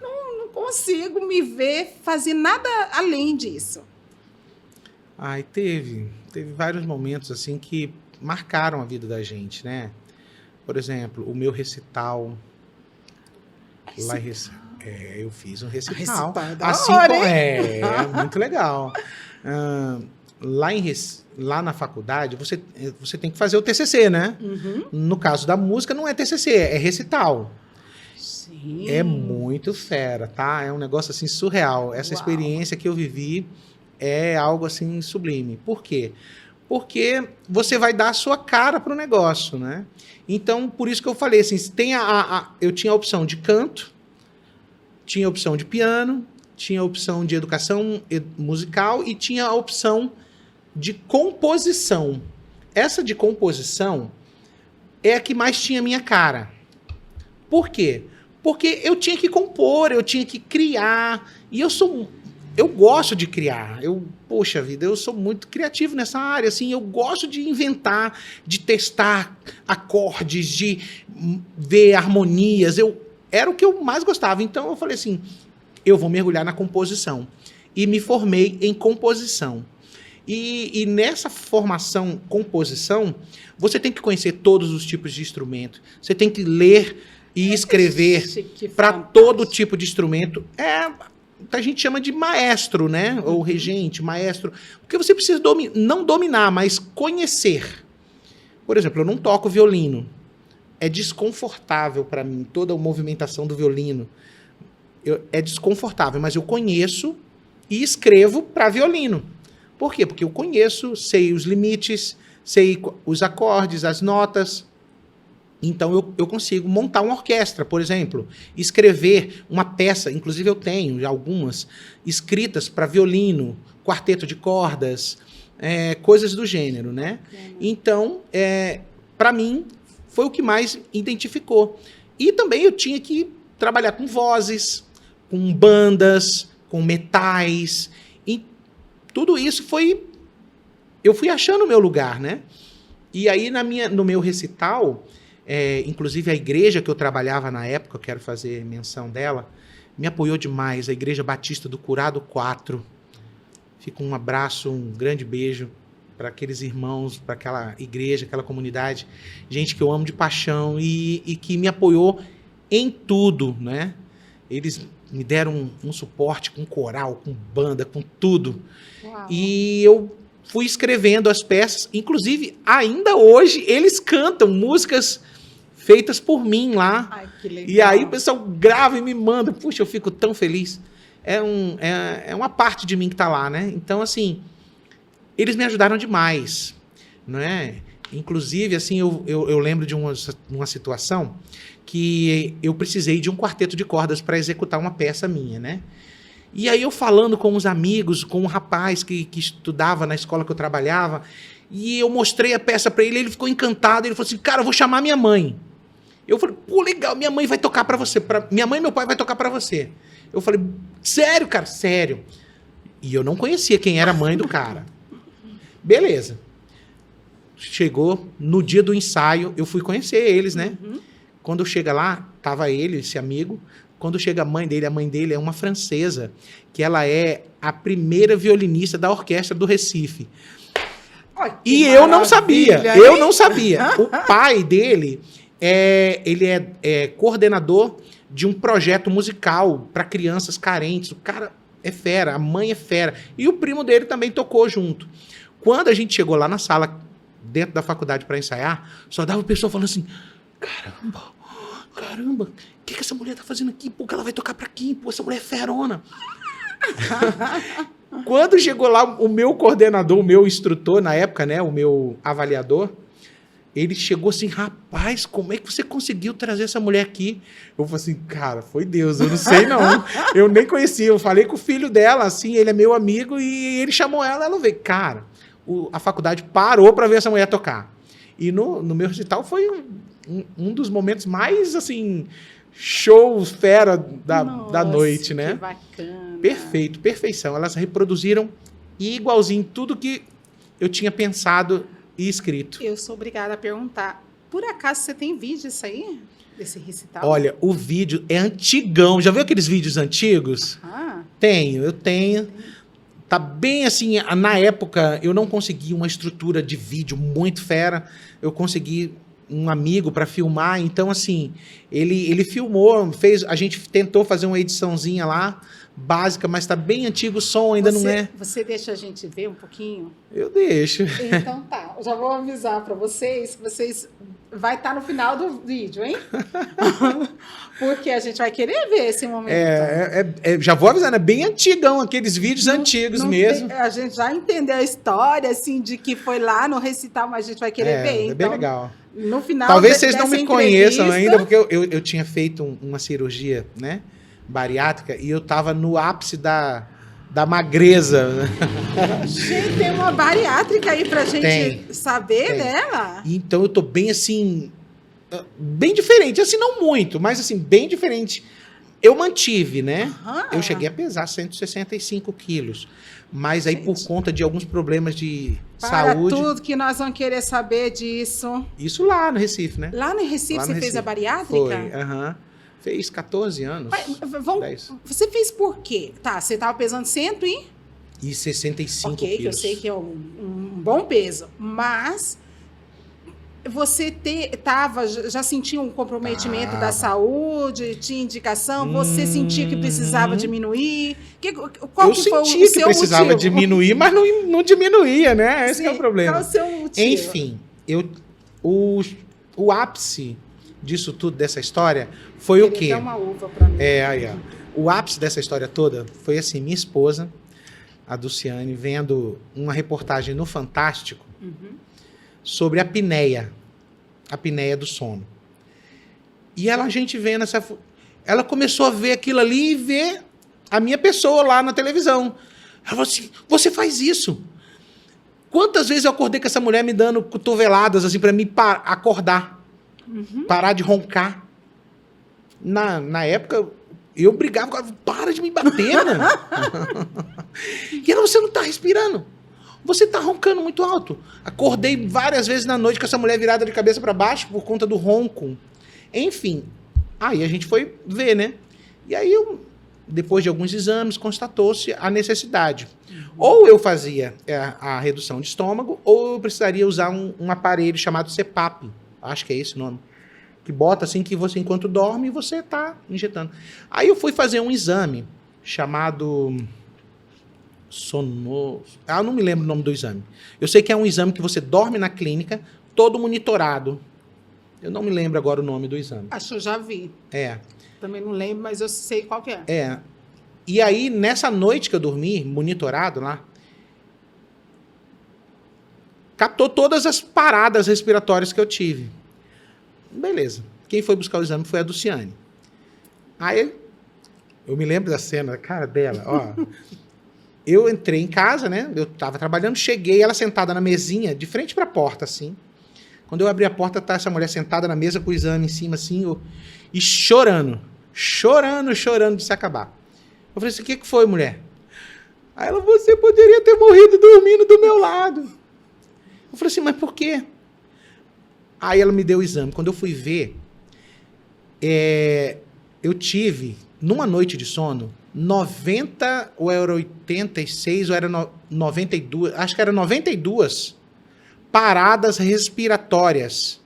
Speaker 1: não consigo me ver fazer nada além disso.
Speaker 2: Teve vários momentos assim que marcaram a vida da gente, né? Por exemplo, o meu recital lá em Recife. Eu fiz um recital.
Speaker 1: Assim hora,
Speaker 2: muito legal. Lá na faculdade, você tem que fazer o TCC, né? No caso da música, não é TCC, é recital.
Speaker 1: Sim.
Speaker 2: É muito fera, tá? É um negócio assim surreal. Essa experiência que eu vivi é algo assim sublime. Por quê? Porque você vai dar a sua cara pro negócio, né? Então, por isso que eu falei assim, eu tinha a opção de canto, tinha a opção de piano, tinha a opção de educação musical e tinha a opção de composição. Essa de composição é a que mais tinha minha cara. Por quê? Porque eu tinha que compor, eu tinha que criar. E eu gosto de criar. Poxa vida, eu sou muito criativo nessa área. Assim, eu gosto de inventar, de testar acordes, de ver harmonias. Era o que eu mais gostava. Então eu falei assim, eu vou mergulhar na composição. E me formei em composição. E nessa formação, composição, você tem que conhecer todos os tipos de instrumento. Você tem que ler e escrever para todo tipo de instrumento. A gente chama de maestro, né? Ou regente, maestro. Porque você precisa não dominar, mas conhecer. Por exemplo, eu não toco violino. É desconfortável para mim, toda a movimentação do violino. É desconfortável, mas eu conheço e escrevo para violino. Por quê? Porque eu conheço, sei os limites, sei os acordes, as notas. Então, eu consigo montar uma orquestra, por exemplo, escrever uma peça, inclusive eu tenho já algumas, escritas para violino, quarteto de cordas, coisas do gênero, né? Então, para mim, foi o que mais identificou. E também eu tinha que trabalhar com vozes, com bandas, com metais, e tudo isso eu fui achando o meu lugar, né? E aí, no meu recital... inclusive a igreja que eu trabalhava na época, eu quero fazer menção dela, me apoiou demais, a Igreja Batista do Curado 4. Fica um abraço, um grande beijo para aqueles irmãos, para aquela igreja, aquela comunidade, gente que eu amo de paixão e que me apoiou em tudo, né? Eles me deram um suporte com coral, com banda, com tudo.
Speaker 1: Uau.
Speaker 2: E eu fui escrevendo as peças, inclusive ainda hoje eles cantam músicas feitas por mim lá.
Speaker 1: Ai, que legal.
Speaker 2: E aí o pessoal grava e me manda. Puxa, eu fico tão feliz. É uma parte de mim que tá lá, né? Então, assim, eles me ajudaram demais, não é? Inclusive, assim, eu lembro de uma situação que eu precisei de um quarteto de cordas para executar uma peça minha, né? E aí eu falando com os amigos, com um rapaz que estudava na escola que eu trabalhava, e eu mostrei a peça para ele, ele ficou encantado, ele falou assim, cara, eu vou chamar minha mãe. Eu falei, pô, legal, minha mãe vai tocar para você, minha mãe e meu pai vai tocar para você. Eu falei, sério, cara? Sério. E eu não conhecia quem era a mãe do cara. Beleza. Chegou no dia do ensaio, eu fui conhecer eles, né?
Speaker 1: Uhum.
Speaker 2: Quando chega lá, tava ele, esse amigo. Quando chega a mãe dele é uma francesa, que ela é a primeira violinista da orquestra do Recife.
Speaker 1: Ai,
Speaker 2: E
Speaker 1: maravilha,
Speaker 2: eu não sabia,
Speaker 1: hein?
Speaker 2: eu não sabia. O pai dele, ele é coordenador de um projeto musical para crianças carentes. O cara é fera, a mãe é fera. E o primo dele também tocou junto. Quando a gente chegou lá na sala, dentro da faculdade para ensaiar, só dava o pessoal falando assim, caramba, o que essa mulher tá fazendo aqui? Pô, que ela vai tocar pra quem? Pô, essa mulher é ferona. Quando chegou lá o meu coordenador, o meu instrutor na época, né, o meu avaliador, ele chegou assim, rapaz, como é que você conseguiu trazer essa mulher aqui? Eu falei assim, cara, foi Deus, eu não sei não. Eu nem conhecia, eu falei com o filho dela, assim, ele é meu amigo, e ele chamou ela veio. Cara, a faculdade parou para ver essa mulher tocar. E no meu recital foi um dos momentos mais, assim, show fera da noite, né?
Speaker 1: Que bacana.
Speaker 2: Perfeito, perfeição. Elas reproduziram igualzinho tudo que eu tinha pensado e escrito.
Speaker 1: Eu sou obrigada a perguntar, por acaso você tem vídeo disso aí? Desse recital?
Speaker 2: Olha, o vídeo é antigão. Já viu aqueles vídeos antigos?
Speaker 1: Ah,
Speaker 2: Eu tenho. Tá bem assim, na época eu não consegui uma estrutura de vídeo muito fera. Eu consegui um amigo para filmar, então assim, ele filmou, a gente tentou fazer uma ediçãozinha lá, básica, mas tá bem antigo, o som ainda não é.
Speaker 1: Você deixa a gente ver um pouquinho?
Speaker 2: Eu deixo.
Speaker 1: Então tá, eu já vou avisar para vocês que vocês vai estar no final do vídeo, hein? Porque a gente vai querer ver esse momento.
Speaker 2: Já vou avisando, é bem antigão, aqueles vídeos antigos mesmo.
Speaker 1: A gente já entendeu a história, assim, de que foi lá no recital, mas a gente vai querer ver.
Speaker 2: É
Speaker 1: então,
Speaker 2: bem legal.
Speaker 1: No final
Speaker 2: talvez vocês não me
Speaker 1: entrevista,
Speaker 2: conheçam ainda, porque eu tinha feito uma cirurgia, né, bariátrica, e eu tava no ápice da magreza.
Speaker 1: Gente, tem uma bariátrica aí pra gente saber dela?
Speaker 2: Então eu tô bem assim, bem diferente, assim, não muito, mas assim, bem diferente. Eu mantive, né? Eu cheguei a pesar 165 quilos. Mas aí, por conta de alguns problemas de saúde...
Speaker 1: Para tudo que nós vamos querer saber disso.
Speaker 2: Isso lá no Recife, né?
Speaker 1: Lá no Recife você fez a bariátrica?
Speaker 2: Foi, Fez 14 anos.
Speaker 1: Você fez por quê? Tá, você tava pesando
Speaker 2: 165
Speaker 1: quilos. Eu sei que é um bom peso. Mas... Você já sentia um comprometimento da saúde? Tinha indicação? Você sentia que precisava diminuir? Qual foi o seu motivo? Eu sentia que precisava diminuir,
Speaker 2: mas não diminuía, né? Esse é o problema.
Speaker 1: Qual o seu motivo?
Speaker 2: Enfim, o ápice disso tudo, dessa história, foi o quê?
Speaker 1: Dá uma uva pra mim.
Speaker 2: O ápice dessa história toda foi assim, minha esposa, a Dulciane, vendo uma reportagem no Fantástico, sobre a apneia do sono. E a gente vendo ela começou a ver aquilo ali e ver a minha pessoa lá na televisão. Ela falou assim, você faz isso? Quantas vezes eu acordei com essa mulher me dando cotoveladas assim para mim acordar, parar de roncar? Na época eu brigava com ela, para de me bater, né? E ela, você não tá respirando. Você tá roncando muito alto. Acordei várias vezes na noite com essa mulher virada de cabeça para baixo por conta do ronco. Enfim, aí a gente foi ver, né? E aí depois de alguns exames, constatou-se a necessidade. Ou eu fazia a redução de estômago, ou eu precisaria usar um aparelho chamado CPAP, acho que é esse o nome, que bota assim que você, enquanto dorme, você está injetando. Aí eu fui fazer um exame chamado eu não me lembro o nome do exame. Eu sei que é um exame que você dorme na clínica, todo monitorado. Eu não me lembro agora o nome do exame.
Speaker 1: Acho que eu já vi.
Speaker 2: É.
Speaker 1: Também não lembro, mas eu sei qual que é.
Speaker 2: É. E aí, nessa noite que eu dormi, monitorado lá, captou todas as paradas respiratórias que eu tive. Beleza. Quem foi buscar o exame foi a Dulciane. Aí, eu me lembro da cena, cara dela, ó. Eu entrei em casa, né? Eu tava trabalhando, cheguei, ela sentada na mesinha, de frente pra porta, assim. Quando eu abri a porta, tá essa mulher sentada na mesa com o exame em cima, assim, e chorando. Chorando de se acabar. Eu falei assim, o que foi, mulher? Aí ela, você poderia ter morrido dormindo do meu lado. Eu falei assim, mas por quê? Aí ela me deu o exame. Quando eu fui ver, eu tive, numa noite de sono, 90, ou era 86, ou era 92, acho que era 92 paradas respiratórias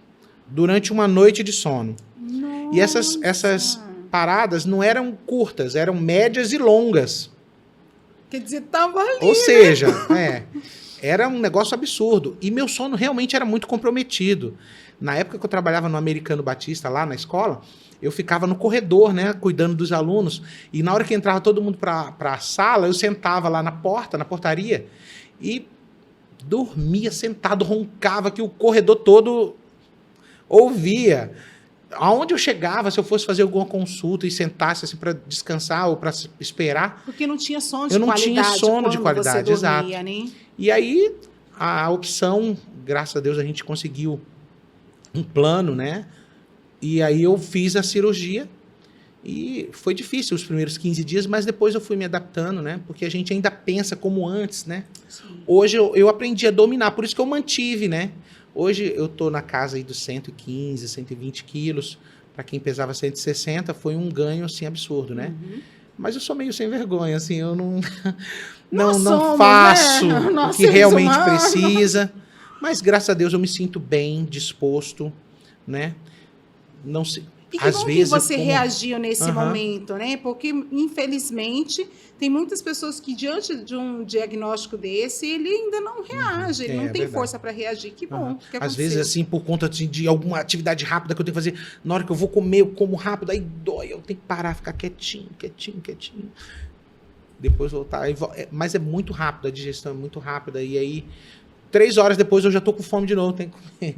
Speaker 2: durante uma noite de sono.
Speaker 1: Nossa.
Speaker 2: E essas paradas não eram curtas, eram médias e longas.
Speaker 1: Quer dizer, tava ali.
Speaker 2: Ou seja, era um negócio absurdo. E meu sono realmente era muito comprometido. Na época que eu trabalhava no Americano Batista, lá na escola, eu ficava no corredor, né, cuidando dos alunos. E na hora que entrava todo mundo para a sala, eu sentava lá na portaria, e dormia sentado, roncava, que o corredor todo ouvia. Aonde eu chegava, se eu fosse fazer alguma consulta e sentasse assim para descansar ou para esperar...
Speaker 1: Porque não tinha sono de
Speaker 2: eu não
Speaker 1: qualidade.
Speaker 2: tinha sono de qualidade,
Speaker 1: você dormia,
Speaker 2: exato.
Speaker 1: Né?
Speaker 2: E aí, a opção, graças a Deus, a gente conseguiu um plano, né? E aí eu fiz a cirurgia e foi difícil os primeiros 15 dias, mas depois eu fui me adaptando, né? Porque a gente ainda pensa como antes, né? Sim. Hoje eu aprendi a dominar, por isso que eu mantive, né? Hoje eu tô na casa aí dos 115, 120 quilos. Para quem pesava 160, foi um ganho, assim, absurdo, né? Uhum. Mas eu sou meio sem vergonha, assim, eu não faço o que realmente precisa. Mas, graças a Deus, eu me sinto bem, disposto, né? Não sei.
Speaker 1: E que bom que você reagiu nesse momento, né? Porque, infelizmente, tem muitas pessoas que, diante de um diagnóstico desse, ele ainda não reage, ele não tem força para reagir. Que bom que aconteceu.
Speaker 2: Às vezes, assim, por conta de alguma atividade rápida que eu tenho que fazer, na hora que eu vou comer, eu como rápido, aí dói, eu tenho que parar, ficar quietinho. Depois voltar. Mas é muito rápido, a digestão é muito rápida, e aí... 3 horas depois eu já tô com fome de novo, tenho que comer.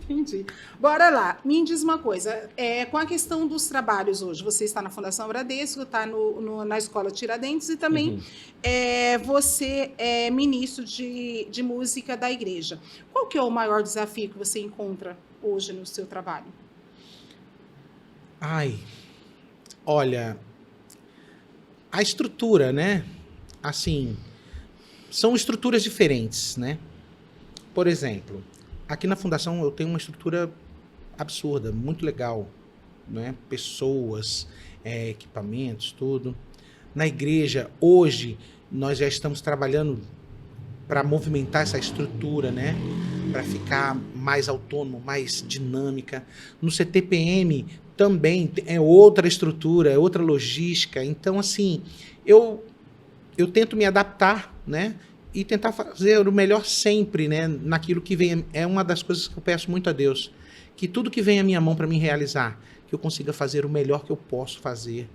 Speaker 1: Entendi. Bora lá, me diz uma coisa, com a questão dos trabalhos hoje, você está na Fundação Bradesco, está na Escola Tiradentes e também você é ministro de música da igreja. Qual que é o maior desafio que você encontra hoje no seu trabalho?
Speaker 2: Olha, a estrutura, né? Assim... São estruturas diferentes, né? Por exemplo, aqui na Fundação eu tenho uma estrutura absurda, muito legal, né? Pessoas, equipamentos, tudo. Na igreja, hoje, nós já estamos trabalhando para movimentar essa estrutura, né? Para ficar mais autônomo, mais dinâmica. No CTPM também é outra estrutura, é outra logística. Então, assim, eu tento me adaptar, né? E tentar fazer o melhor sempre, né? Naquilo que vem. É uma das coisas que eu peço muito a Deus. Que tudo que vem à minha mão para me realizar, que eu consiga fazer o melhor que eu posso fazer,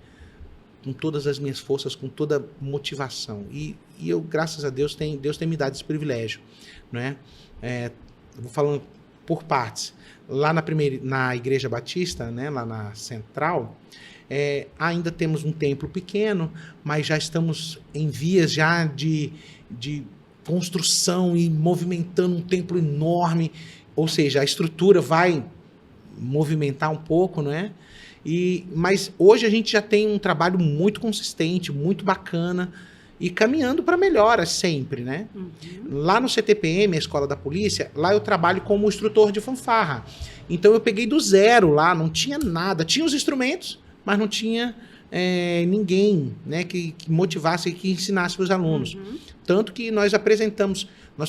Speaker 2: com todas as minhas forças, com toda motivação. E eu, graças a Deus, Deus tem me dado esse privilégio, né? Vou falando por partes. Lá na Igreja Batista, né? Lá na Central... ainda temos um templo pequeno, mas já estamos em vias já de construção e movimentando um templo enorme, ou seja, a estrutura vai movimentar um pouco, né? Mas hoje a gente já tem um trabalho muito consistente, muito bacana, e caminhando para melhora sempre, né? Uhum. Lá no CTPM, a Escola da Polícia, lá eu trabalho como instrutor de fanfarra. Então eu peguei do zero lá, não tinha nada, tinha os instrumentos, mas não tinha ninguém, né, que motivasse e que ensinasse os alunos. Tanto que nós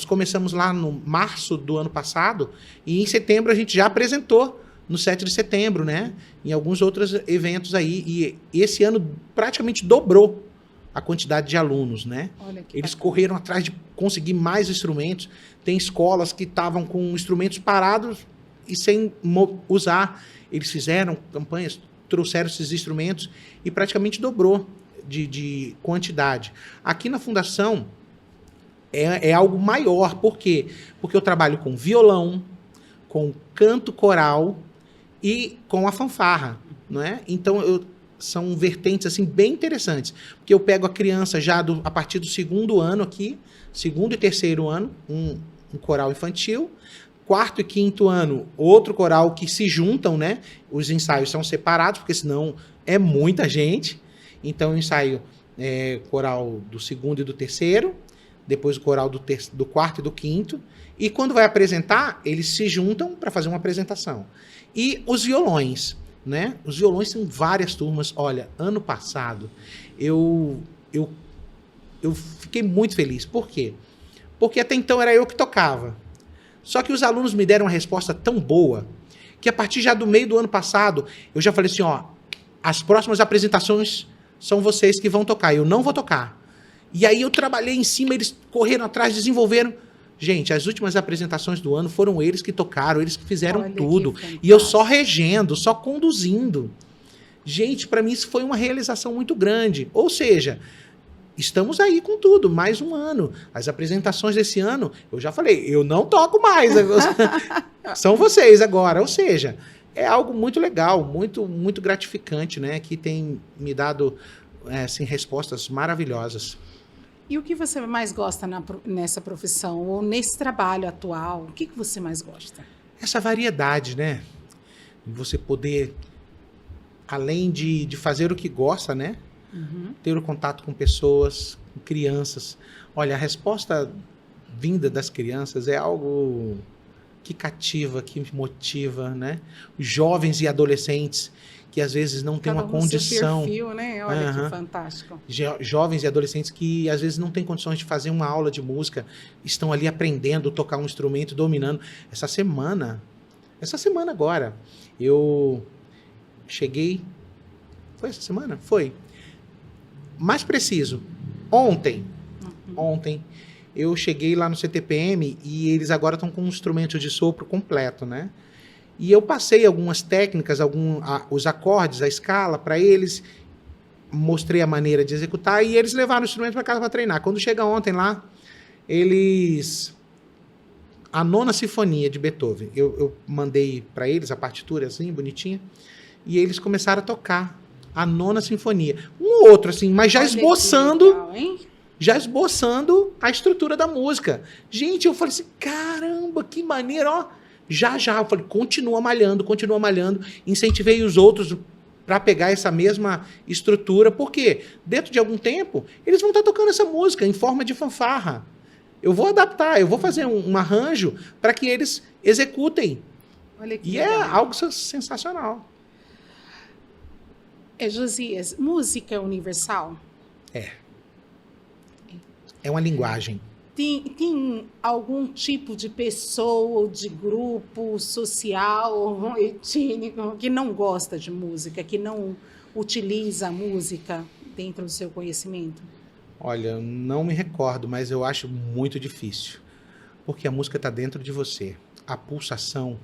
Speaker 2: começamos lá no março do ano passado e em setembro a gente já apresentou no 7 de setembro, né? Em alguns outros eventos aí. E esse ano praticamente dobrou a quantidade de alunos, né? Eles correram atrás de conseguir mais instrumentos. Tem escolas que estavam com instrumentos parados e sem usar. Eles fizeram campanhas, trouxeram esses instrumentos e praticamente dobrou de quantidade. Aqui na Fundação é algo maior. Por quê? Porque eu trabalho com violão, com canto coral e com a fanfarra, não é? Então, são vertentes assim, bem interessantes. Porque eu pego a criança já a partir do 2º ano aqui, 2º e 3º ano, um coral infantil. 4º e 5º ano, outro coral que se juntam, né? Os ensaios são separados, porque senão é muita gente. Então, eu ensaio coral do 2º e do 3º, depois o coral do 4º e do 5º. E quando vai apresentar, eles se juntam para fazer uma apresentação. E os violões, né? Os violões são várias turmas. Olha, ano passado, eu fiquei muito feliz. Por quê? Porque até então era eu que tocava. Só que os alunos me deram uma resposta tão boa que a partir já do meio do ano passado, eu já falei assim, as próximas apresentações são vocês que vão tocar, eu não vou tocar. E aí eu trabalhei em cima, eles correram atrás, desenvolveram. Gente, as últimas apresentações do ano foram eles que tocaram, eles que fizeram tudo. E eu só regendo, só conduzindo. Gente, para mim isso foi uma realização muito grande. Ou seja, estamos aí com tudo, mais um ano. As apresentações desse ano, eu já falei, eu não toco mais. São vocês agora. Ou seja, é algo muito legal, muito, muito gratificante, né? Que tem me dado assim, respostas maravilhosas.
Speaker 1: E o que você mais gosta nessa profissão ou nesse trabalho atual? O que você mais gosta?
Speaker 2: Essa variedade, né? Você poder, além de fazer o que gosta, né? Ter o contato com pessoas, com crianças. Olha, a resposta vinda das crianças é algo que cativa, que motiva, né? Os jovens e adolescentes que às vezes não têm uma condição.
Speaker 1: Seu perfil, né? Olha que fantástico.
Speaker 2: Jovens e adolescentes que às vezes não têm condições de fazer uma aula de música, estão ali aprendendo a tocar um instrumento, dominando. Essa semana agora, eu cheguei. Foi essa semana? Foi. Mais preciso, ontem eu cheguei lá no CTPM e eles agora estão com um instrumento de sopro completo, né? E eu passei algumas técnicas, os acordes, a escala para eles, mostrei a maneira de executar e eles levaram o instrumento para casa para treinar. Quando chega ontem lá, a 9ª Sinfonia de Beethoven, eu mandei para eles a partitura assim, bonitinha, e eles começaram a tocar a 9ª Sinfonia. Um outro, assim, mas já esboçando. Legal, já esboçando a estrutura da música. Gente, eu falei assim, caramba, que maneiro, ó. Já, eu falei, continua malhando. Incentivei os outros para pegar essa mesma estrutura, porque dentro de algum tempo, eles vão estar tocando essa música em forma de fanfarra. Eu vou adaptar, eu vou fazer um arranjo para que eles executem.
Speaker 1: Olha que
Speaker 2: e
Speaker 1: legal.
Speaker 2: É algo sensacional.
Speaker 1: Josias, música é universal?
Speaker 2: É uma linguagem.
Speaker 1: Tem algum tipo de pessoa ou de grupo social ou étnico que não gosta de música, que não utiliza a música dentro do seu conhecimento?
Speaker 2: Olha, eu não me recordo, mas eu acho muito difícil. Porque a música está dentro de você. A pulsação,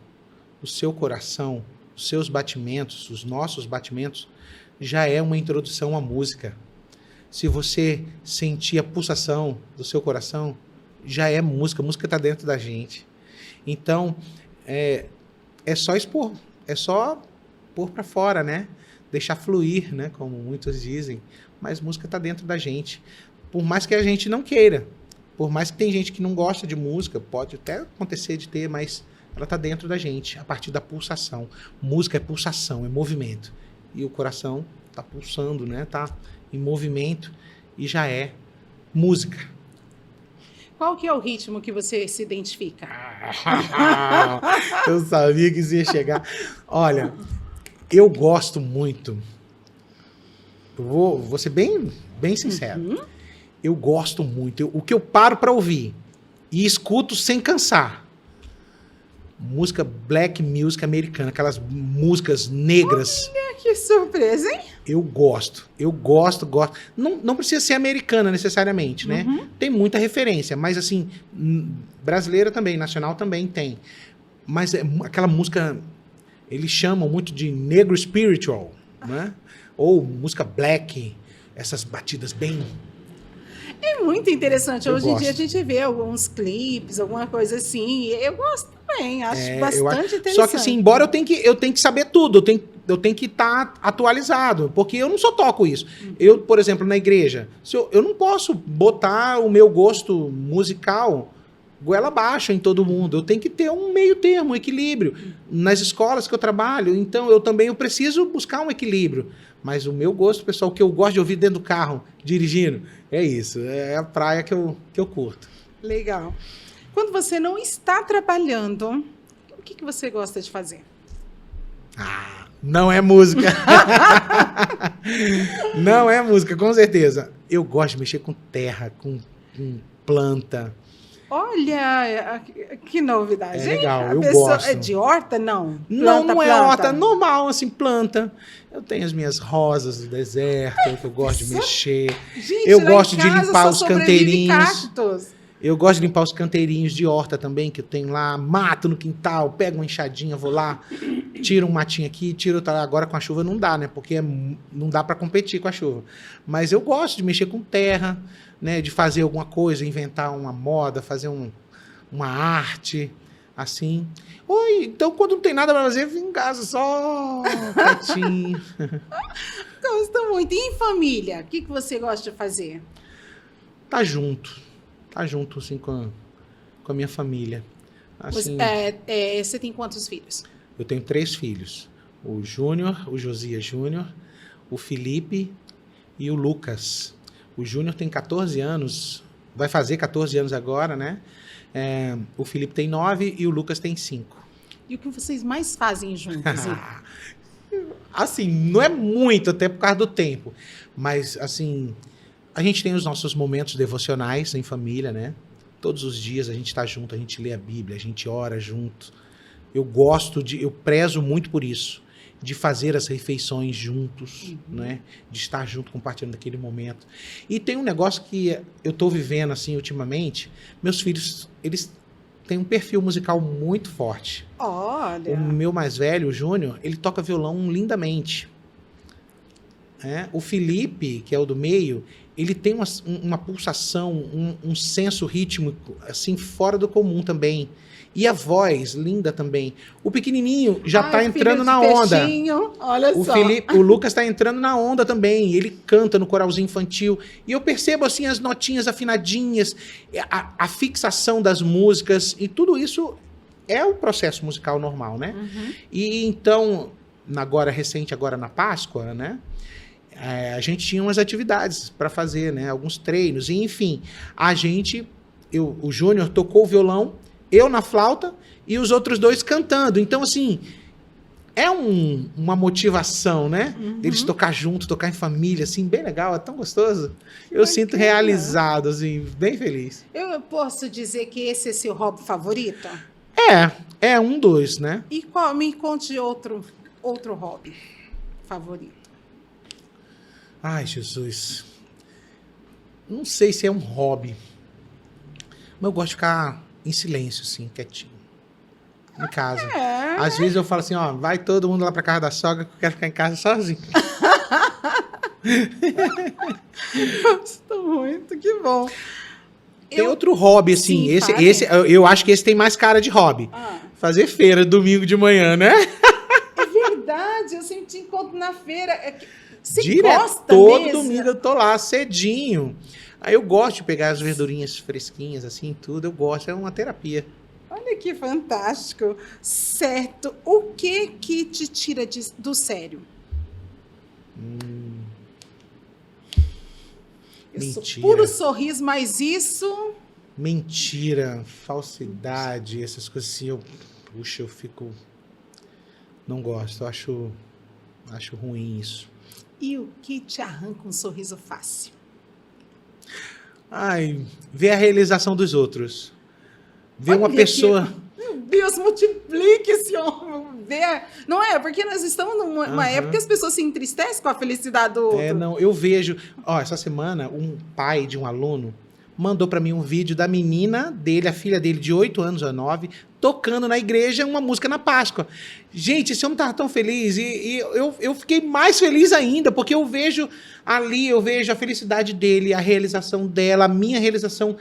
Speaker 2: o seu coração, os seus batimentos, os nossos batimentos, já é uma introdução à música. Se você sentir a pulsação do seu coração, já é música. A música está dentro da gente. Então, é só expor. É só pôr para fora, né? Deixar fluir, né? Como muitos dizem. Mas música está dentro da gente. Por mais que a gente não queira. Por mais que tem gente que não gosta de música. Pode até acontecer de ter, mas ela está dentro da gente. A partir da pulsação. Música é pulsação, é movimento. E o coração está pulsando, né? Está em movimento e já é música.
Speaker 1: Qual que é o ritmo que você se identifica?
Speaker 2: Eu sabia que isso ia chegar. Olha, eu gosto muito vou ser bem sincero.
Speaker 1: Uhum.
Speaker 2: Eu gosto muito. O que eu paro para ouvir e escuto sem cansar. Música black music americana, aquelas músicas negras.
Speaker 1: Que surpresa, hein?
Speaker 2: Eu gosto. Não precisa ser americana necessariamente, né?
Speaker 1: Uhum.
Speaker 2: Tem muita referência, mas assim, brasileira também, nacional também tem. Mas é aquela música, eles chamam muito de negro spiritual, né? Ou música black, essas batidas bem...
Speaker 1: É muito interessante.
Speaker 2: Eu
Speaker 1: Hoje em
Speaker 2: gosto.
Speaker 1: dia a gente vê alguns clipes, alguma coisa assim. Eu gosto também, acho
Speaker 2: eu
Speaker 1: bastante
Speaker 2: acho-
Speaker 1: interessante.
Speaker 2: Só que assim, embora eu tenho que saber tudo, eu tenho que estar atualizado, porque eu não só toco isso. Eu, por exemplo, na igreja, eu não posso botar o meu gosto musical goela abaixo em todo mundo. Eu tenho que ter um meio termo, um equilíbrio. Nas escolas que eu trabalho, então eu preciso buscar um equilíbrio. Mas o meu gosto, pessoal, o que eu gosto de ouvir dentro do carro, dirigindo, é isso. É a praia que eu curto.
Speaker 1: Legal. Quando você não está trabalhando, o que você gosta de fazer?
Speaker 2: Ah, não é música. Não é música, com certeza. Eu gosto de mexer com terra, com planta.
Speaker 1: Olha, que novidade,
Speaker 2: É
Speaker 1: hein?
Speaker 2: legal,
Speaker 1: A
Speaker 2: eu
Speaker 1: pessoa
Speaker 2: gosto.
Speaker 1: é de horta? Não.
Speaker 2: Não, não é
Speaker 1: Planta.
Speaker 2: horta, normal, assim, planta. Eu tenho as minhas rosas do deserto, que eu gosto de mexer.
Speaker 1: Gente,
Speaker 2: Eu
Speaker 1: lá
Speaker 2: gosto
Speaker 1: em
Speaker 2: de
Speaker 1: casa
Speaker 2: limpar
Speaker 1: só
Speaker 2: os
Speaker 1: sobrevive
Speaker 2: canteirinhos.
Speaker 1: cactos.
Speaker 2: Eu gosto de limpar os canteirinhos de horta também, que eu tenho lá. Mato no quintal, pego uma enxadinha, vou lá, tiro um matinho aqui, tiro outro. Agora com a chuva não dá, né? Porque não dá para competir com a chuva. Mas eu gosto de mexer com terra, né? De fazer alguma coisa, inventar uma moda, fazer uma arte, assim. Oi, então quando não tem nada para fazer, eu vim em casa só quietinho.
Speaker 1: Gosto muito. E em família? O que você gosta de fazer?
Speaker 2: Tá junto, assim, com a minha família. Assim,
Speaker 1: Você tem quantos filhos?
Speaker 2: eu tenho 3 filhos. O Júnior, o Josias Júnior, o Felipe e o Lucas. O Júnior tem 14 anos, vai fazer 14 anos agora, né? O Felipe tem 9 e o Lucas tem 5.
Speaker 1: E o que vocês mais fazem juntos?
Speaker 2: Assim, não é muito, até por causa do tempo. Mas, assim, a gente tem os nossos momentos devocionais em família, né? Todos os dias a gente está junto, a gente lê a Bíblia, a gente ora junto. Eu prezo muito por isso, de fazer as refeições juntos, né? De estar junto, compartilhando aquele momento. E tem um negócio que eu estou vivendo, assim, ultimamente. Meus filhos, eles têm um perfil musical muito forte.
Speaker 1: Olha.
Speaker 2: O meu mais velho, o Júnior, ele toca violão lindamente. O Felipe, que é o do meio, ele tem uma pulsação, um senso rítmico, assim, fora do comum também. E a voz, linda também. O pequenininho já está entrando na onda.
Speaker 1: Olha só.
Speaker 2: O Lucas está entrando na onda também. Ele canta no coralzinho infantil. E eu percebo, assim, as notinhas afinadinhas, a fixação das músicas. E tudo isso é o processo musical normal, né?
Speaker 1: Uhum.
Speaker 2: E então, agora na Páscoa, né? A gente tinha umas atividades para fazer, né? Alguns treinos. E, enfim, o Júnior tocou o violão, eu na flauta e os outros 2 cantando. Então, assim, é uma motivação, né?
Speaker 1: Uhum.
Speaker 2: Eles tocar junto, tocar em família, assim, bem legal, é tão gostoso. Eu sinto realizado, assim, bem feliz.
Speaker 1: Eu posso dizer que esse é seu hobby favorito?
Speaker 2: É um dos, né?
Speaker 1: E me conte outro hobby favorito.
Speaker 2: Ai, Jesus. Não sei se é um hobby, mas eu gosto de ficar em silêncio, assim, quietinho. Em casa. Às vezes eu falo assim, ó, vai todo mundo lá pra casa da sogra que eu quero ficar em casa sozinho.
Speaker 1: Gosto muito, que bom.
Speaker 2: Tem outro hobby, assim,
Speaker 1: Sim,
Speaker 2: esse eu acho que esse tem mais cara de hobby. Fazer feira domingo de manhã, né?
Speaker 1: É verdade, eu sempre te encontro na feira. Você gosta
Speaker 2: todo
Speaker 1: mesmo?
Speaker 2: domingo eu tô lá, cedinho. Aí eu gosto de pegar as verdurinhas fresquinhas, assim, tudo. Eu gosto, é uma terapia.
Speaker 1: Olha que fantástico. Certo. O que te tira do sério?
Speaker 2: Mentira.
Speaker 1: Puro sorriso, mas isso...
Speaker 2: Mentira, falsidade, essas coisas assim, eu fico... Não gosto, eu acho ruim isso.
Speaker 1: E o que te arranca um sorriso fácil?
Speaker 2: Ai, ver a realização dos outros. Ver uma
Speaker 1: Olha
Speaker 2: pessoa...
Speaker 1: Meu Deus, multiplique esse homem. Não é? Porque nós estamos numa época que as pessoas se entristecem com a felicidade do outro.
Speaker 2: Não, eu vejo... Ó, essa semana, um pai de um aluno mandou para mim um vídeo da menina dele, a filha dele de 8 anos a 9, tocando na igreja uma música na Páscoa. Gente, esse homem estava tão feliz e eu fiquei mais feliz ainda, porque eu vejo ali, eu vejo a felicidade dele, a realização dela, a minha realização.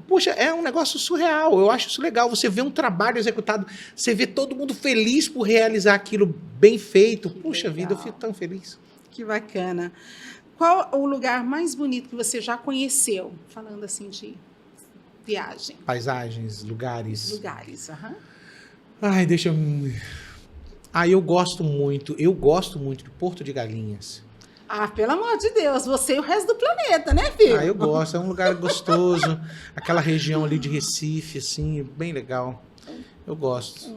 Speaker 2: Puxa, é um negócio surreal, eu acho isso legal. Você vê um trabalho executado, você vê todo mundo feliz por realizar aquilo bem feito. Puxa
Speaker 1: legal.
Speaker 2: vida, eu fico tão feliz.
Speaker 1: Que bacana. Qual o lugar mais bonito que você já conheceu? Falando assim de viagem.
Speaker 2: Paisagens, lugares.
Speaker 1: Lugares, aham.
Speaker 2: Ai, deixa eu... eu gosto muito de Porto de Galinhas.
Speaker 1: Ah, pelo amor de Deus, você e o resto do planeta, né, filho?
Speaker 2: Eu gosto, é um lugar gostoso. Aquela região ali de Recife, assim, bem legal. Eu gosto.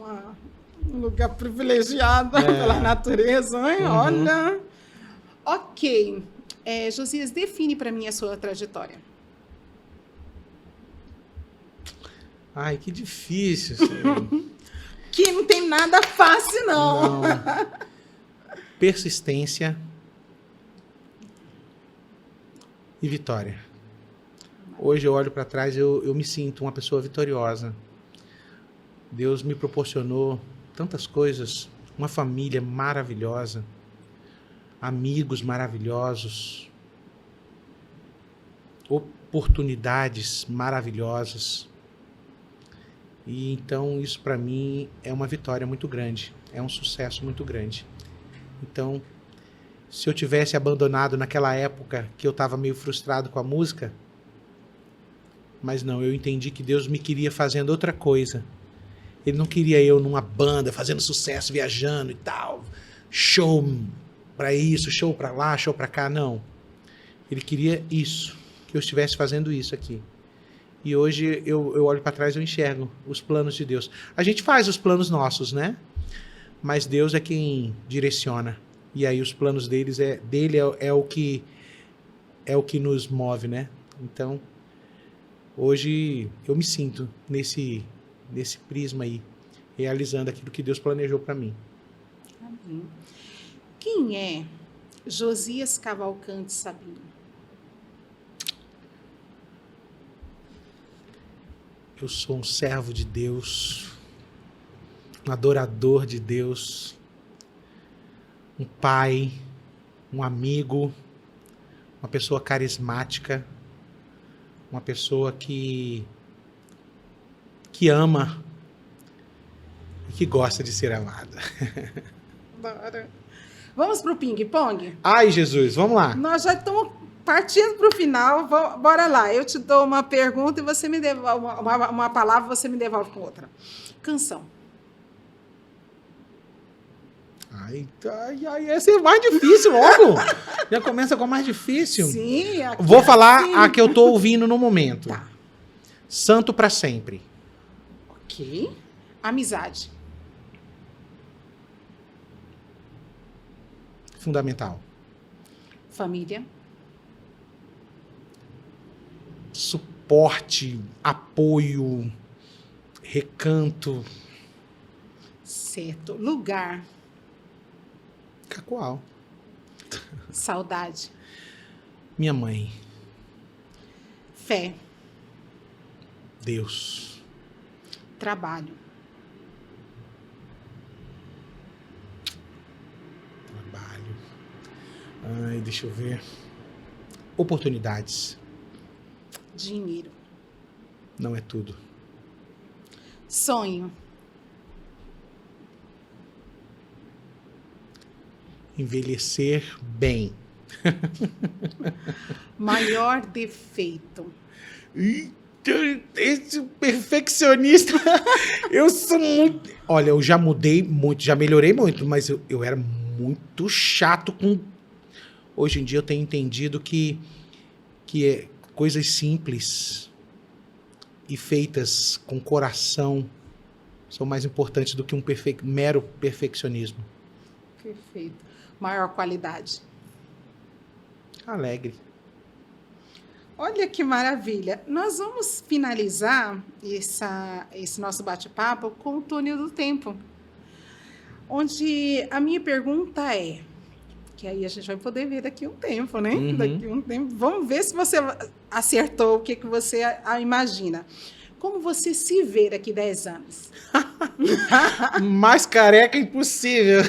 Speaker 1: Um lugar privilegiado pela natureza, hein?
Speaker 2: Uhum.
Speaker 1: Olha. Ok. Josias, define para mim a sua trajetória.
Speaker 2: Ai, que difícil. Assim.
Speaker 1: Que não tem nada fácil, não.
Speaker 2: Persistência e vitória. Hoje eu olho para trás e eu me sinto uma pessoa vitoriosa. Deus me proporcionou tantas coisas, uma família maravilhosa, amigos maravilhosos, oportunidades maravilhosas. E então isso para mim é uma vitória muito grande, é um sucesso muito grande. Então, se eu tivesse abandonado naquela época que eu estava meio frustrado com a música, mas não, eu entendi que Deus me queria fazendo outra coisa. Ele não queria eu numa banda, fazendo sucesso, viajando e tal, show para isso, show para lá, show para cá, não. Ele queria isso, que eu estivesse fazendo isso aqui. E hoje eu olho para trás e eu enxergo os planos de Deus. A gente faz os planos nossos, né? Mas Deus é quem direciona. E aí os planos dele é o que nos move, né? Então, hoje eu me sinto nesse prisma aí, realizando aquilo que Deus planejou para mim.
Speaker 1: Amém. Quem é Josias Cavalcante Sabino?
Speaker 2: Eu sou um servo de Deus, um adorador de Deus, um pai, um amigo, uma pessoa carismática, uma pessoa que ama e que gosta de ser amada.
Speaker 1: Bora. Vamos pro ping-pong?
Speaker 2: Ai, Jesus, vamos lá.
Speaker 1: Nós já estamos partindo para o final. Bora lá. Eu te dou uma pergunta e você me devolve uma palavra, você me devolve com outra. Canção.
Speaker 2: Ai, essa é mais difícil logo. Já começa com a mais difícil.
Speaker 1: Sim.
Speaker 2: Vou falar a que eu tô ouvindo no momento.
Speaker 1: Tá.
Speaker 2: Santo para sempre.
Speaker 1: Ok. Amizade.
Speaker 2: Fundamental.
Speaker 1: Família.
Speaker 2: Suporte, apoio, recanto.
Speaker 1: Certo. Lugar.
Speaker 2: Cacoal.
Speaker 1: Saudade.
Speaker 2: Minha mãe.
Speaker 1: Fé.
Speaker 2: Deus.
Speaker 1: Trabalho.
Speaker 2: Trabalho. Ai, deixa eu ver. Oportunidades.
Speaker 1: Dinheiro.
Speaker 2: Não é tudo.
Speaker 1: Sonho.
Speaker 2: Envelhecer bem.
Speaker 1: Maior defeito.
Speaker 2: Esse perfeccionista. Eu sou muito. Olha, eu já mudei muito, já melhorei muito, mas eu era muito chato com. Hoje em dia eu tenho entendido que é coisas simples e feitas com coração são mais importantes do que um mero perfeccionismo.
Speaker 1: Perfeito. Maior qualidade.
Speaker 2: alegre.
Speaker 1: Olha que maravilha. Nós vamos finalizar esse nosso bate-papo com o túnel do tempo. Onde a minha pergunta é, que aí a gente vai poder ver daqui a um tempo, né?
Speaker 2: Uhum.
Speaker 1: Daqui a um tempo. Vamos ver se você acertou o que você imagina. Como você se vê daqui 10 anos?
Speaker 2: Mais careca impossível.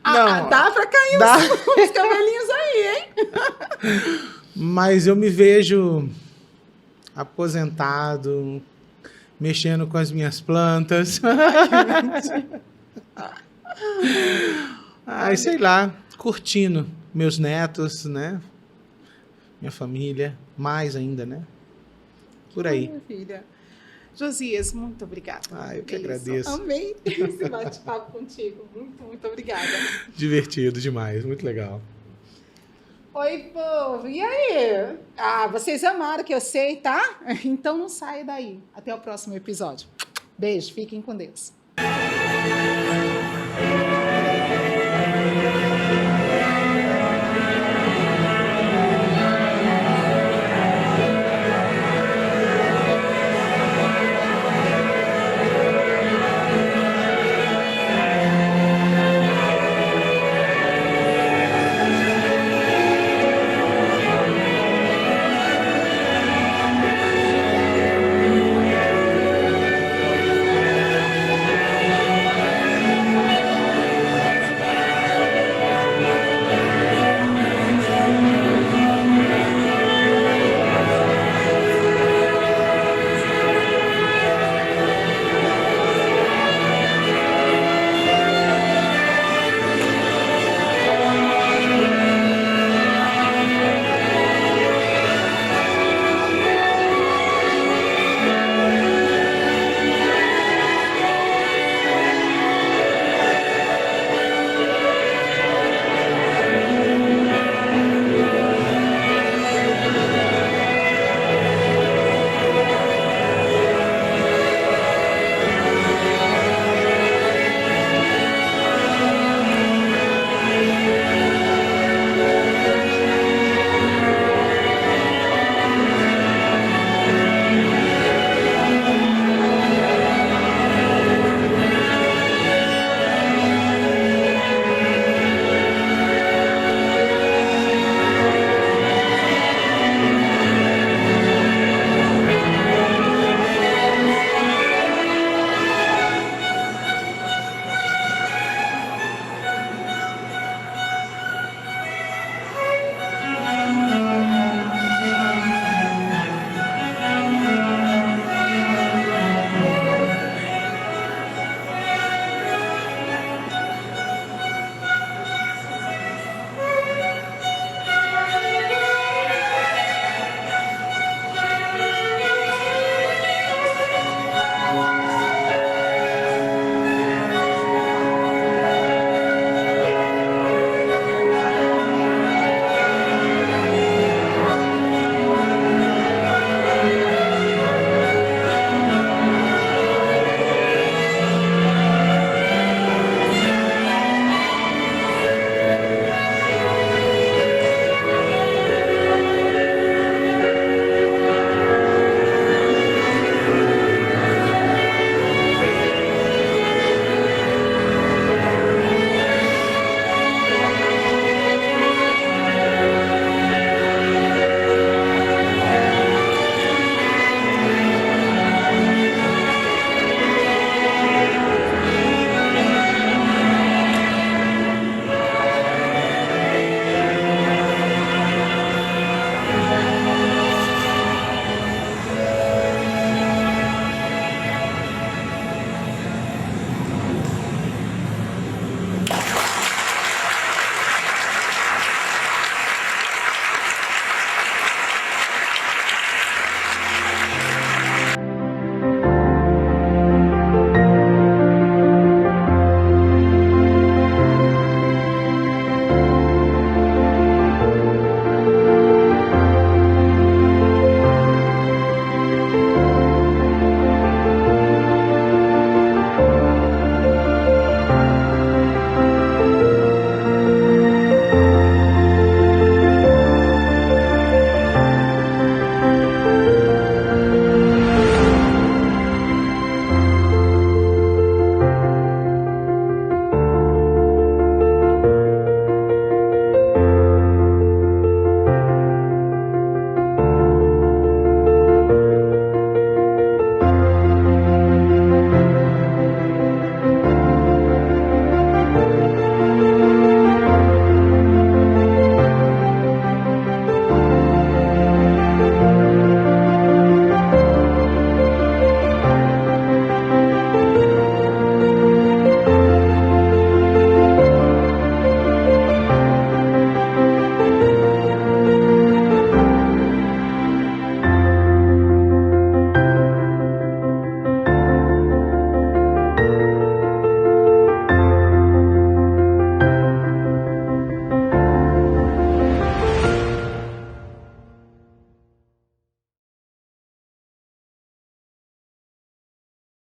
Speaker 2: Não,
Speaker 1: Dá para cair
Speaker 2: dá.
Speaker 1: os cabelinhos aí, hein?
Speaker 2: Mas eu me vejo aposentado, mexendo com as minhas plantas. Ai, sei lá, curtindo meus netos, né? Minha família, mais ainda, né? Por aí.
Speaker 1: Maravilha. Josias, muito obrigada.
Speaker 2: Ah, eu que
Speaker 1: Isso.
Speaker 2: agradeço.
Speaker 1: Amei esse bate-papo contigo. Muito, muito obrigada.
Speaker 2: Divertido demais, muito legal.
Speaker 1: Oi, povo. E aí? Vocês amaram que eu sei, tá? Então não saia daí. Até o próximo episódio. Beijo, fiquem com Deus.